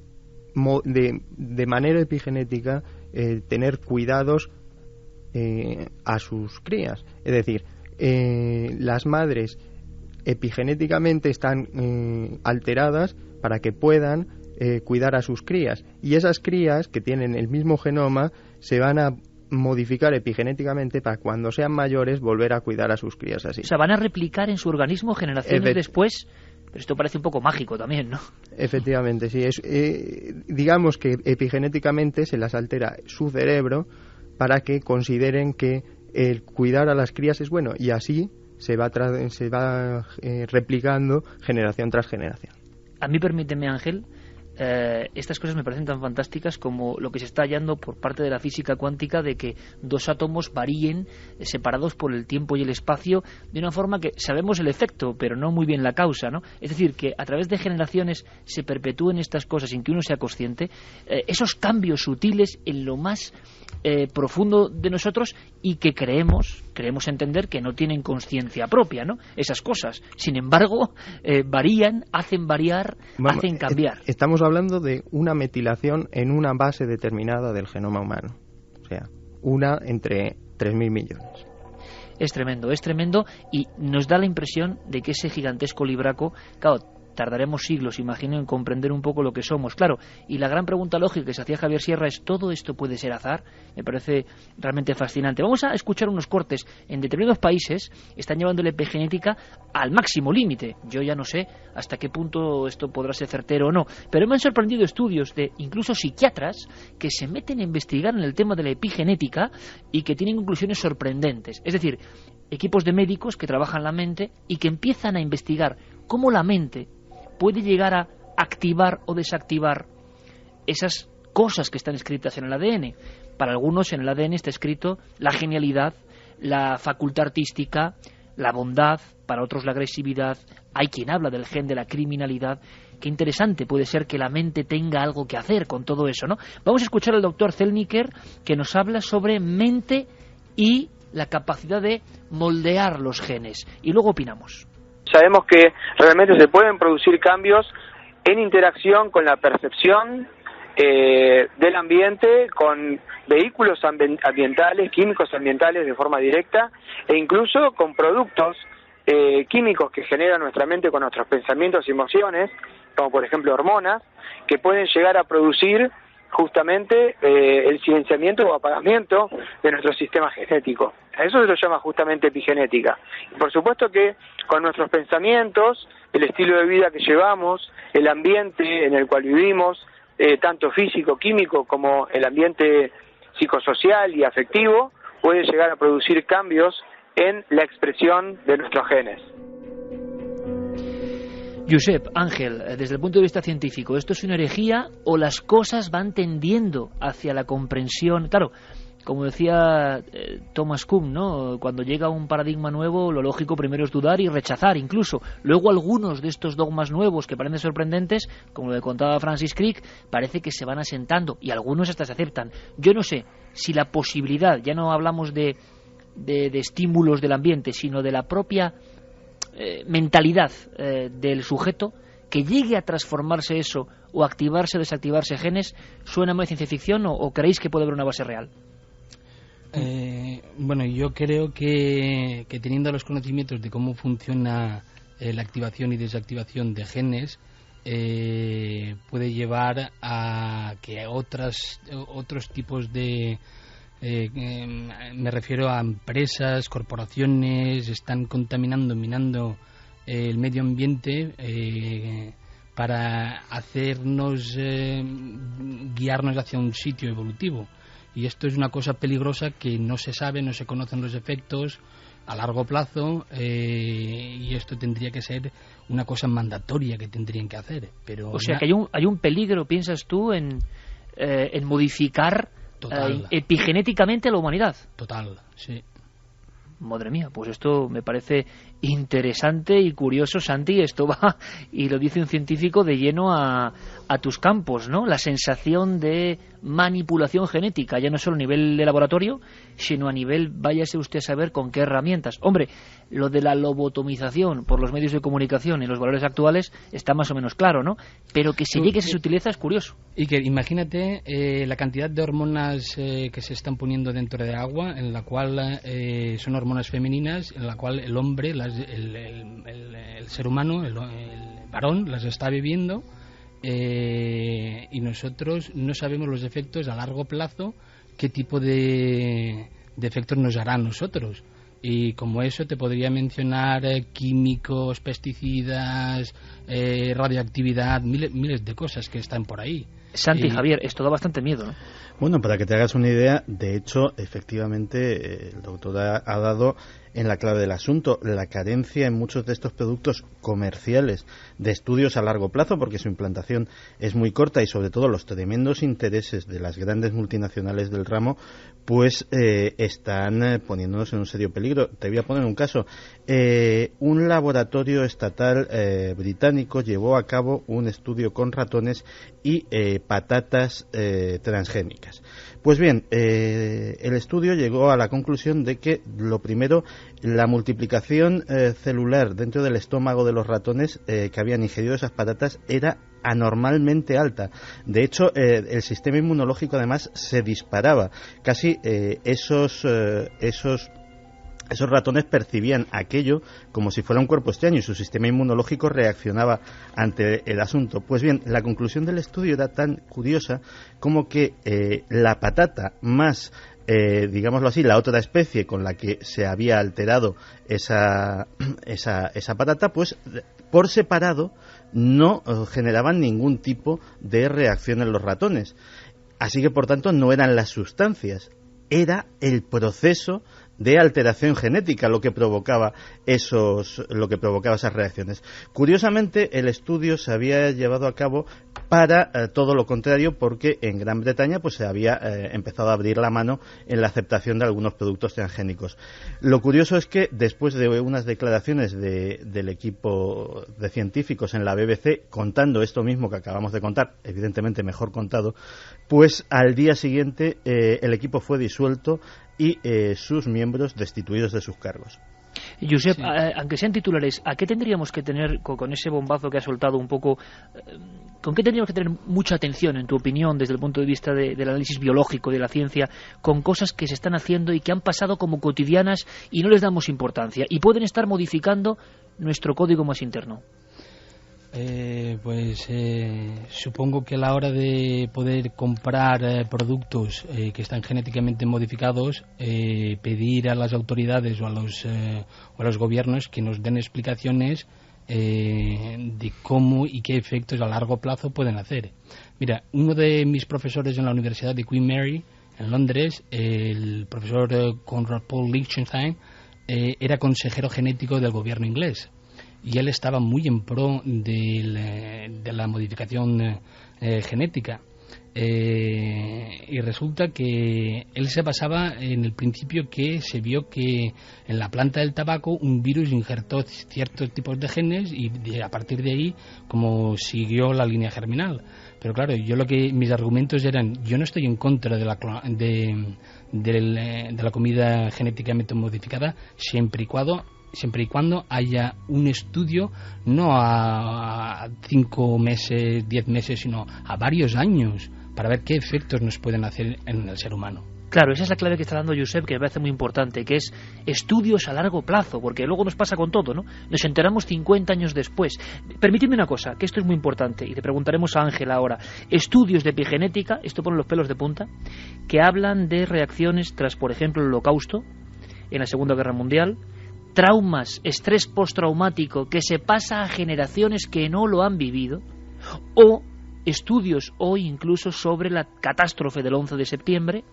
Speaker 5: manera epigenética tener cuidados a sus crías. Es decir, las madres epigenéticamente están alteradas para que puedan cuidar a sus crías, y esas crías que tienen el mismo genoma se van a modificar epigenéticamente para cuando sean mayores volver a cuidar a sus crías así.
Speaker 2: O sea, van a replicar en su organismo generaciones después. Pero esto parece un poco mágico también, ¿no?
Speaker 5: Efectivamente, sí. Digamos que epigenéticamente se las altera su cerebro para que consideren que el cuidar a las crías es bueno, y así se va replicando generación tras generación.
Speaker 2: A mí, permíteme, Ángel, estas cosas me parecen tan fantásticas como lo que se está hallando por parte de la física cuántica, de que dos átomos varíen separados por el tiempo y el espacio de una forma que sabemos el efecto, pero no muy bien la causa, ¿no? Es decir, que a través de generaciones se perpetúen estas cosas sin que uno sea consciente, esos cambios sutiles en lo más profundo de nosotros, y que creemos entender que no tienen conciencia propia, ¿no? Esas cosas. Sin embargo, varían, hacen variar, hacen cambiar.
Speaker 5: Estamos hablando de una metilación en una base determinada del genoma humano. O sea, una entre 3.000 millones.
Speaker 2: Es tremendo, y nos da la impresión de que ese gigantesco libraco, claro, tardaremos siglos, imagino, en comprender un poco lo que somos. Claro, y la gran pregunta lógica que se hacía Javier Sierra es, ¿todo esto puede ser azar? Me parece realmente fascinante. Vamos a escuchar unos cortes. En determinados países están llevando la epigenética al máximo límite. Yo ya no sé hasta qué punto esto podrá ser certero o no, pero me han sorprendido estudios de incluso psiquiatras que se meten a investigar en el tema de la epigenética y que tienen conclusiones sorprendentes. Es decir, equipos de médicos que trabajan la mente y que empiezan a investigar cómo la mente puede llegar a activar o desactivar esas cosas que están escritas en el ADN. Para algunos en el ADN está escrito la genialidad, la facultad artística, la bondad, para otros la agresividad. Hay quien habla del gen de la criminalidad. Qué interesante puede ser que la mente tenga algo que hacer con todo eso, ¿no? Vamos a escuchar al doctor Zellniker, que nos habla sobre mente y la capacidad de moldear los genes. Y luego opinamos.
Speaker 18: Sabemos que realmente se pueden producir cambios en interacción con la percepción del ambiente, con vehículos ambientales, químicos ambientales de forma directa, e incluso con productos químicos que genera nuestra mente con nuestros pensamientos y emociones, como por ejemplo hormonas, que pueden llegar a producir justamente el silenciamiento o apagamiento de nuestro sistema genético. A eso se lo llama justamente epigenética. Y por supuesto que con nuestros pensamientos, el estilo de vida que llevamos, el ambiente en el cual vivimos, tanto físico, químico, como el ambiente psicosocial y afectivo, puede llegar a producir cambios en la expresión de nuestros genes.
Speaker 2: Josep, Ángel, desde el punto de vista científico, ¿esto es una herejía o las cosas van tendiendo hacia la comprensión? Claro, como decía Thomas Kuhn, ¿no? Cuando llega un paradigma nuevo, lo lógico primero es dudar y rechazar incluso. Luego algunos de estos dogmas nuevos que parecen sorprendentes, como lo que contaba Francis Crick, parece que se van asentando y algunos hasta se aceptan. Yo no sé si la posibilidad, ya no hablamos de estímulos del ambiente, sino de la propia mentalidad del sujeto, que llegue a transformarse eso o activarse o desactivarse genes, ¿suena muy de ciencia ficción o creéis que puede haber una base real?
Speaker 6: Bueno, yo creo que teniendo los conocimientos de cómo funciona la activación y desactivación de genes, puede llevar a que otros tipos de me refiero a empresas, corporaciones, están contaminando, minando el medio ambiente para hacernos guiarnos hacia un sitio evolutivo. Y esto es una cosa peligrosa que no se sabe, no se conocen los efectos a largo plazo, y esto tendría que ser una cosa mandatoria que tendrían que hacer. Pero
Speaker 2: o sea, que hay un peligro, piensas tú, en modificar epigenéticamente a la humanidad.
Speaker 6: Total, sí.
Speaker 2: Madre mía, pues esto me parece interesante y curioso, Santi. Esto va, y lo dice un científico, de lleno a tus campos, ¿no? La sensación de manipulación genética, ya no solo a nivel de laboratorio, sino a nivel, váyase usted a saber con qué herramientas. Hombre, lo de la lobotomización por los medios de comunicación y los valores actuales está más o menos claro, ¿no? Pero que se llegue a esa sutileza es curioso.
Speaker 6: Y que imagínate la cantidad de hormonas que se están poniendo dentro de agua, en la cual son hormonas femeninas, en la cual el hombre, el ser humano, el varón, las está bebiendo, y nosotros no sabemos los efectos a largo plazo, qué tipo de efectos nos hará a nosotros. Y como eso te podría mencionar químicos, pesticidas, radioactividad, miles de cosas que están por ahí.
Speaker 2: Santi, Javier, esto da bastante miedo, ¿no?
Speaker 16: Bueno, para que te hagas una idea, de hecho, efectivamente, el doctor ha dado en la clave del asunto, la carencia en muchos de estos productos comerciales de estudios a largo plazo, porque su implantación es muy corta, y sobre todo los tremendos intereses de las grandes multinacionales del ramo, pues están poniéndonos en un serio peligro. Te voy a poner un caso. Un laboratorio estatal británico llevó a cabo un estudio con ratones y patatas transgénicas. Pues bien, el estudio llegó a la conclusión de que, lo primero, la multiplicación celular dentro del estómago de los ratones que habían ingerido esas patatas era anormalmente alta. De hecho, el sistema inmunológico además se disparaba. Casi esos esos ratones percibían aquello como si fuera un cuerpo extraño y su sistema inmunológico reaccionaba ante el asunto. Pues bien, la conclusión del estudio era tan curiosa como que la patata más, digámoslo así, la otra especie con la que se había alterado esa patata, pues por separado no generaban ningún tipo de reacción en los ratones. Así que, por tanto, no eran las sustancias, era el proceso de alteración genética lo que provocaba esas reacciones. Curiosamente, el estudio se había llevado a cabo para todo lo contrario, porque en Gran Bretaña pues se había empezado a abrir la mano en la aceptación de algunos productos transgénicos. Lo curioso es que después de unas declaraciones del equipo de científicos en la BBC contando esto mismo que acabamos de contar, evidentemente mejor contado, pues al día siguiente el equipo fue disuelto y sus miembros destituidos de sus cargos.
Speaker 2: Josep, sí. Aunque sean titulares, ¿a qué tendríamos que tener, con ese bombazo que ha soltado un poco, con qué tendríamos que tener mucha atención, en tu opinión, desde el punto de vista del análisis biológico, de la ciencia, con cosas que se están haciendo y que han pasado como cotidianas y no les damos importancia y pueden estar modificando nuestro código más interno?
Speaker 6: Supongo que a la hora de poder comprar productos que están genéticamente modificados, pedir a las autoridades o a los gobiernos que nos den explicaciones de cómo y qué efectos a largo plazo pueden hacer. Mira, uno de mis profesores en la Universidad de Queen Mary, en Londres, el profesor Conrad Paul Lichtenstein, era consejero genético del gobierno inglés. Y él estaba muy en pro de la modificación genética. Y resulta que él se basaba en el principio que se vio que en la planta del tabaco un virus injertó ciertos tipos de genes y a partir de ahí como siguió la línea germinal. Pero claro, mis argumentos eran, yo no estoy en contra de la comida genéticamente modificada siempre y cuando haya un estudio no a 5 meses, 10 meses, sino a varios años, para ver qué efectos nos pueden hacer en el ser humano.
Speaker 2: Claro, esa es la clave que está dando Josep, que me parece muy importante, que es estudios a largo plazo, porque luego nos pasa con todo, ¿no? Nos enteramos 50 años después. Permíteme una cosa, que esto es muy importante, y te preguntaremos a Ángela ahora. Estudios de epigenética, esto pone los pelos de punta, que hablan de reacciones tras, por ejemplo, el Holocausto, en la Segunda Guerra Mundial, traumas, estrés postraumático que se pasa a generaciones que no lo han vivido, o estudios hoy incluso sobre la catástrofe del 11 de septiembre,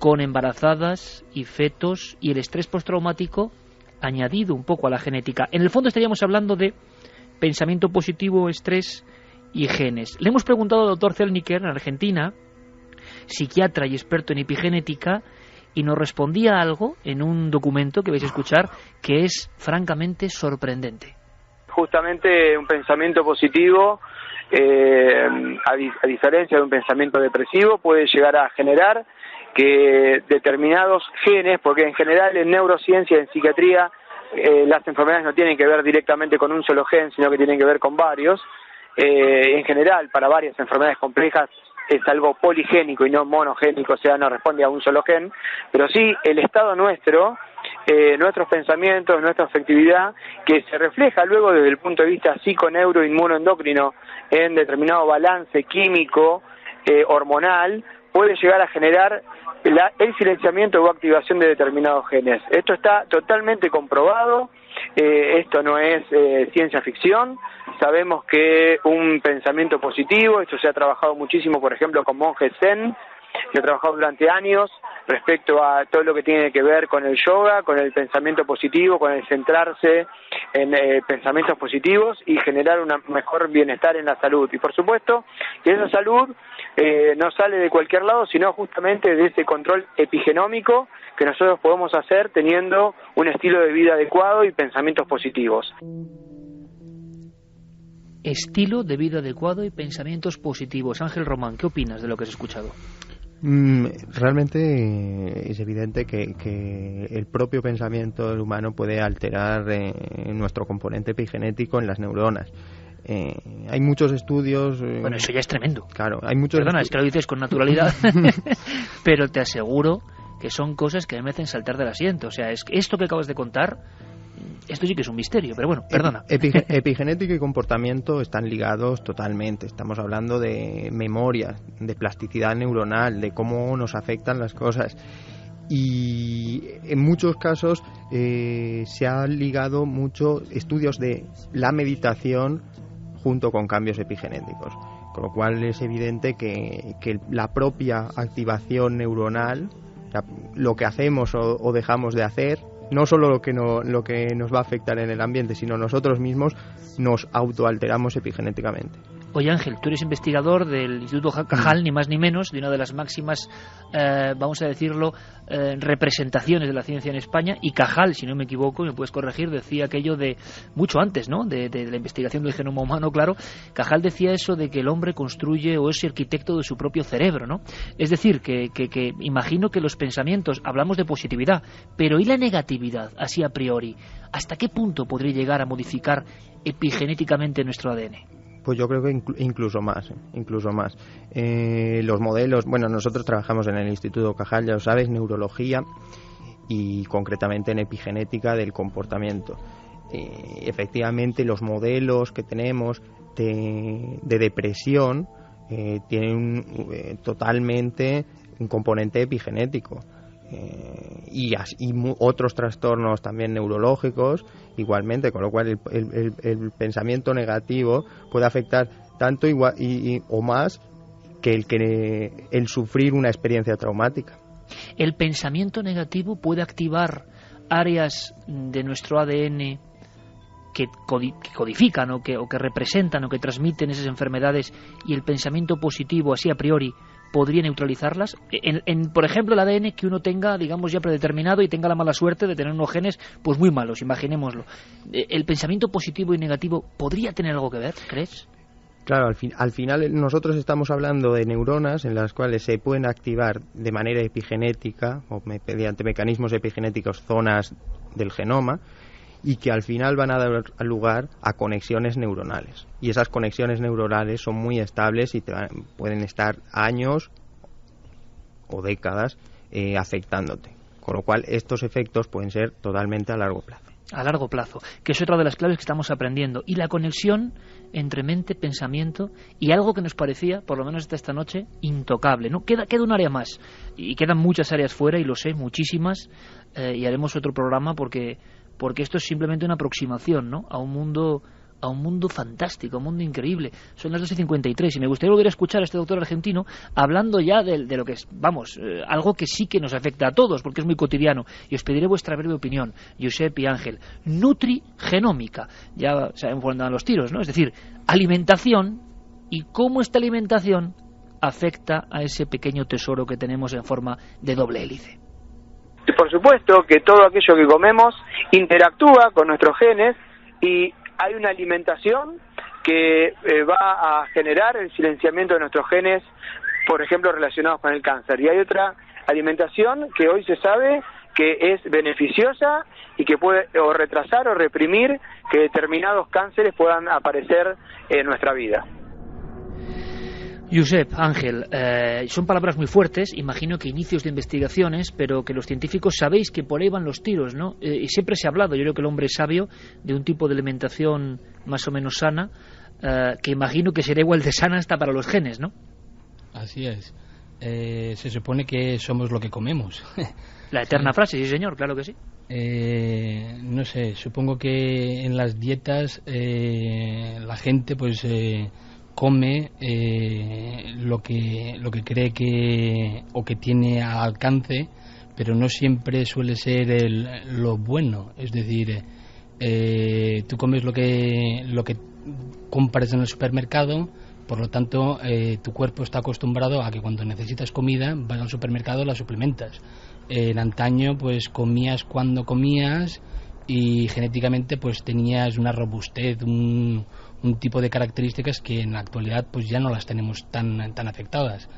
Speaker 2: con embarazadas y fetos y el estrés postraumático añadido un poco a la genética. En el fondo estaríamos hablando de pensamiento positivo, estrés y genes. Le hemos preguntado al doctor Zelniker en Argentina, psiquiatra y experto en epigenética, y nos respondía algo en un documento que vais a escuchar que es francamente sorprendente.
Speaker 18: Justamente un pensamiento positivo, a diferencia de un pensamiento depresivo, puede llegar a generar que determinados genes, porque en general en neurociencia, en psiquiatría, las enfermedades no tienen que ver directamente con un solo gen, sino que tienen que ver con varios. En general, para varias enfermedades complejas, es algo poligénico y no monogénico, o sea, no responde a un solo gen, pero sí el estado nuestro, nuestros pensamientos, nuestra afectividad, que se refleja luego desde el punto de vista psico-neuro-inmunoendocrino en determinado balance químico, hormonal, puede llegar a generar el silenciamiento o activación de determinados genes. Esto está totalmente comprobado. Esto no es ciencia ficción. Sabemos que un pensamiento positivo, esto se ha trabajado muchísimo, por ejemplo, con monjes zen, se ha trabajado durante años respecto a todo lo que tiene que ver con el yoga, con el pensamiento positivo, con el centrarse en pensamientos positivos y generar un mejor bienestar en la salud. Y por supuesto que esa salud no sale de cualquier lado, sino justamente de ese control epigenómico que nosotros podemos hacer teniendo un estilo de vida adecuado y pensamientos positivos.
Speaker 2: Estilo de vida adecuado y pensamientos positivos. Ángel Román, ¿qué opinas de lo que has escuchado?
Speaker 5: Realmente es evidente que el propio pensamiento del humano puede alterar nuestro componente epigenético en las neuronas. Hay muchos estudios...
Speaker 2: Bueno, eso ya es tremendo.
Speaker 5: Claro, hay muchos...
Speaker 2: Perdona, es que lo dices con naturalidad, pero te aseguro que son cosas que me hacen saltar del asiento. O sea, es que esto que acabas de contar, esto sí que es un misterio, pero bueno, perdona.
Speaker 5: Epigenética y comportamiento están ligados totalmente. Estamos hablando de memoria, de plasticidad neuronal, de cómo nos afectan las cosas. Y en muchos casos se ha ligado mucho estudios de la meditación junto con cambios epigenéticos, con lo cual es evidente que la propia activación neuronal, lo que hacemos o dejamos de hacer, no solo lo que nos va a afectar en el ambiente, sino nosotros mismos nos autoalteramos epigenéticamente.
Speaker 2: Oye, Ángel, tú eres investigador del Instituto Cajal, ni más ni menos, de una de las máximas, vamos a decirlo, representaciones de la ciencia en España, y Cajal, si no me equivoco, me puedes corregir, decía aquello de, mucho antes, ¿no?, de la investigación del genoma humano, claro. Cajal decía eso de que el hombre construye o es arquitecto de su propio cerebro, ¿no? Es decir, que imagino que los pensamientos, hablamos de positividad, pero ¿y la negatividad, así a priori? ¿Hasta qué punto podría llegar a modificar epigenéticamente nuestro ADN?
Speaker 5: Pues yo creo que incluso más. Los modelos, bueno, nosotros trabajamos en el Instituto Cajal, ya lo sabes, neurología y concretamente en epigenética del comportamiento. Efectivamente, los modelos que tenemos de depresión tienen totalmente un componente epigenético. Y otros trastornos también neurológicos igualmente, con lo cual el pensamiento negativo puede afectar tanto o más que el sufrir una experiencia traumática.
Speaker 2: ¿El pensamiento negativo puede activar áreas de nuestro ADN que codifican o que representan o que transmiten esas enfermedades, y el pensamiento positivo, así a priori, podría neutralizarlas? Por ejemplo, el ADN que uno tenga, digamos, ya predeterminado y tenga la mala suerte de tener unos genes pues muy malos, imaginémoslo. ¿El pensamiento positivo y negativo podría tener algo que ver, crees?
Speaker 5: Claro, al final nosotros estamos hablando de neuronas en las cuales se pueden activar de manera epigenética o mediante mecanismos epigenéticos zonas del genoma, y que al final van a dar lugar a conexiones neuronales. Y esas conexiones neuronales son muy estables y pueden estar años o décadas afectándote. Con lo cual, estos efectos pueden ser totalmente a largo plazo.
Speaker 2: A largo plazo, que es otra de las claves que estamos aprendiendo. Y la conexión entre mente, pensamiento y algo que nos parecía, por lo menos hasta esta noche, intocable, ¿no? Queda un área más. Y quedan muchas áreas fuera, y lo sé, muchísimas. Y haremos otro programa porque esto es simplemente una aproximación, ¿no?, a un mundo fantástico, a un mundo increíble. Son las 2:53 y me gustaría volver a escuchar a este doctor argentino hablando ya de lo que es, algo que sí que nos afecta a todos, porque es muy cotidiano. Y os pediré vuestra breve opinión, Josep y Ángel. Nutrigenómica. Ya sabemos por dónde van los tiros, ¿no? Es decir, alimentación, y cómo esta alimentación afecta a ese pequeño tesoro que tenemos en forma de doble hélice.
Speaker 18: Y por supuesto que todo aquello que comemos interactúa con nuestros genes, y hay una alimentación que va a generar el silenciamiento de nuestros genes, por ejemplo, relacionados con el cáncer. Y hay otra alimentación que hoy se sabe que es beneficiosa y que puede o retrasar o reprimir que determinados cánceres puedan aparecer en nuestra vida.
Speaker 2: Josep, Ángel, son palabras muy fuertes, imagino que inicios de investigaciones, pero que los científicos sabéis que por ahí van los tiros, ¿no? Y siempre se ha hablado, yo creo que el hombre es sabio, de un tipo de alimentación más o menos sana, que imagino que será igual de sana hasta para los genes, ¿no?
Speaker 6: Así es. Se supone que somos lo que comemos.
Speaker 2: La eterna frase, sí señor, claro que sí.
Speaker 6: No sé, supongo que en las dietas la gente pues come lo que cree que o que tiene al alcance, pero no siempre suele ser lo bueno. Es decir, tú comes lo que compras en el supermercado. Por lo tanto, tu cuerpo está acostumbrado a que cuando necesitas comida vas al supermercado y la suplementas. En antaño pues comías cuando comías y genéticamente pues tenías una robustez, un tipo de características que en la actualidad pues ya no las tenemos tan afectadas.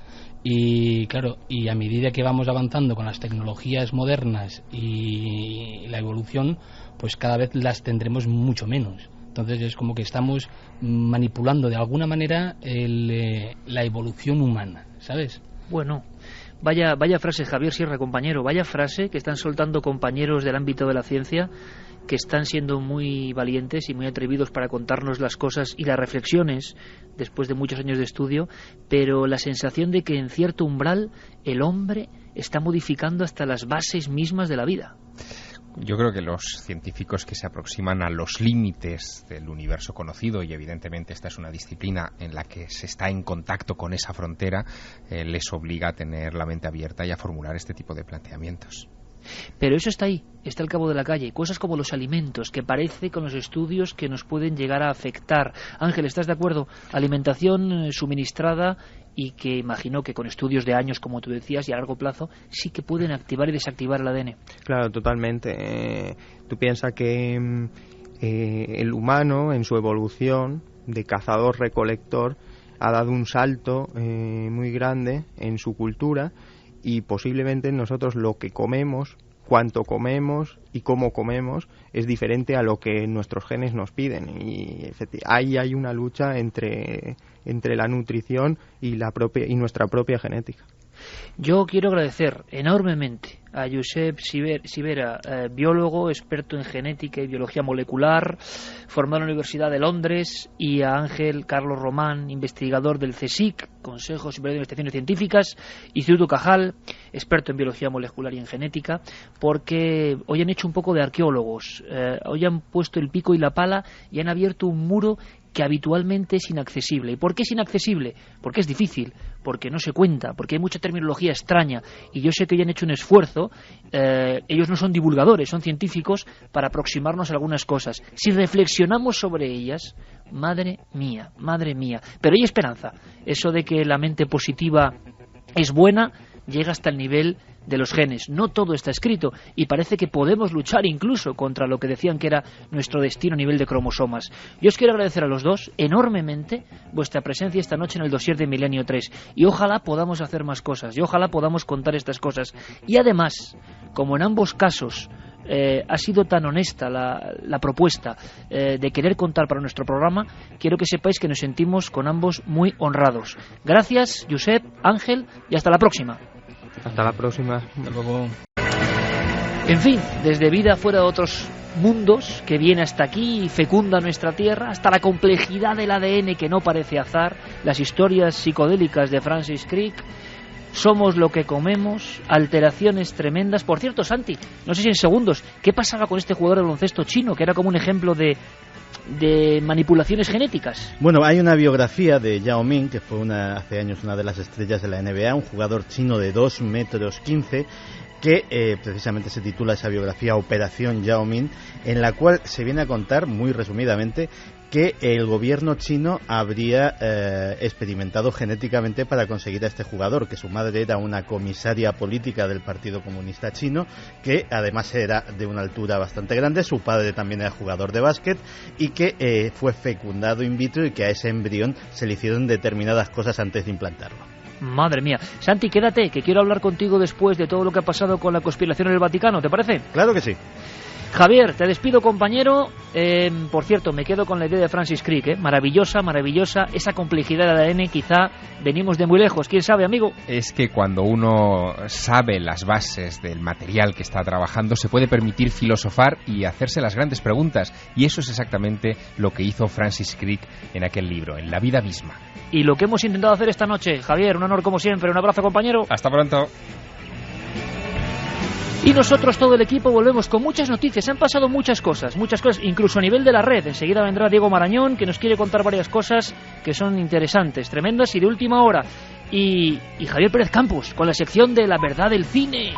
Speaker 6: Y claro, y a medida que vamos avanzando con las tecnologías modernas y la evolución, pues cada vez las tendremos mucho menos. Entonces es como que estamos manipulando de alguna manera la evolución humana, ¿sabes?
Speaker 2: Bueno, vaya frase, Javier Sierra, compañero, vaya frase que están soltando compañeros del ámbito de la ciencia, que están siendo muy valientes y muy atrevidos para contarnos las cosas y las reflexiones después de muchos años de estudio, pero la sensación de que en cierto umbral el hombre está modificando hasta las bases mismas de la vida.
Speaker 8: Yo creo que los científicos que se aproximan a los límites del universo conocido, y evidentemente esta es una disciplina en la que se está en contacto con esa frontera, les obliga a tener la mente abierta y a formular este tipo de planteamientos.
Speaker 2: Pero eso está ahí, está al cabo de la calle. Cosas como los alimentos, que parece con los estudios que nos pueden llegar a afectar. Ángel, ¿estás de acuerdo? Alimentación suministrada y que imagino que con estudios de años, como tú decías, y a largo plazo, sí que pueden activar y desactivar el ADN.
Speaker 5: Claro, totalmente. Tú piensas que el humano, en su evolución de cazador-recolector, ha dado un salto muy grande en su cultura, y posiblemente nosotros lo que comemos, cuánto comemos y cómo comemos es diferente a lo que nuestros genes nos piden, y ahí hay una lucha entre la nutrición y nuestra propia genética.
Speaker 2: Yo quiero agradecer enormemente a Josep Sivera, biólogo, experto en genética y biología molecular, formado en la Universidad de Londres, y a Ángel Carlos Román, investigador del CSIC, Consejo Superior de Investigaciones Científicas, Instituto Cajal, experto en biología molecular y en genética, porque hoy han hecho un poco de arqueólogos, hoy han puesto el pico y la pala y han abierto un muro que habitualmente es inaccesible. ¿Y por qué es inaccesible? Porque es difícil, porque no se cuenta, porque hay mucha terminología extraña, y yo sé que ya han hecho un esfuerzo. Ellos no son divulgadores, son científicos, para aproximarnos a algunas cosas. Si reflexionamos sobre ellas, madre mía, pero hay esperanza. Eso de que la mente positiva es buena llega hasta el nivel de los genes. No todo está escrito, y parece que podemos luchar incluso contra lo que decían que era nuestro destino a nivel de cromosomas. Yo os quiero agradecer a los dos enormemente vuestra presencia esta noche en el dossier de Milenio 3, y ojalá podamos hacer más cosas, y ojalá podamos contar estas cosas. Y además, como en ambos casos ha sido tan honesta la propuesta de querer contar para nuestro programa, quiero que sepáis que nos sentimos con ambos muy honrados. Gracias, Josep, Ángel, y hasta la próxima.
Speaker 5: Hasta la próxima.
Speaker 6: Hasta luego.
Speaker 2: En fin, desde vida fuera de otros mundos, que viene hasta aquí y fecunda nuestra tierra, hasta la complejidad del ADN que no parece azar, las historias psicodélicas de Francis Crick, somos lo que comemos, alteraciones tremendas. Por cierto, Santi, no sé si en segundos, ¿qué pasaba con este jugador de baloncesto chino, que era como un ejemplo de manipulaciones genéticas?
Speaker 16: Bueno, hay una biografía de Yao Ming, que fue hace años una de las estrellas de la NBA, un jugador chino de 2,15 metros, que precisamente se titula esa biografía Operación Yao Ming, en la cual se viene a contar, muy resumidamente, que el gobierno chino habría experimentado genéticamente para conseguir a este jugador, que su madre era una comisaria política del Partido Comunista Chino, que además era de una altura bastante grande, su padre también era jugador de básquet, y que fue fecundado in vitro, y que a ese embrión se le hicieron determinadas cosas antes de implantarlo.
Speaker 2: Madre mía. Santi, quédate, que quiero hablar contigo después de todo lo que ha pasado con la conspiración en el Vaticano, ¿te parece?
Speaker 16: Claro que sí.
Speaker 2: Javier, te despido, compañero. Por cierto, me quedo con la idea de Francis Crick, maravillosa, esa complejidad de ADN. Quizá venimos de muy lejos, quién sabe, amigo.
Speaker 8: Es que cuando uno sabe las bases del material que está trabajando, se puede permitir filosofar y hacerse las grandes preguntas, y eso es exactamente lo que hizo Francis Crick en aquel libro, en la vida misma.
Speaker 2: Y lo que hemos intentado hacer esta noche. Javier, un honor como siempre, un abrazo, compañero.
Speaker 8: Hasta pronto.
Speaker 2: Y nosotros, todo el equipo, volvemos con muchas noticias. Han pasado muchas cosas, incluso a nivel de la red. Enseguida vendrá Diego Marañón, que nos quiere contar varias cosas que son interesantes, tremendas y de última hora. Y Javier Pérez Campos, con la sección de la verdad del cine.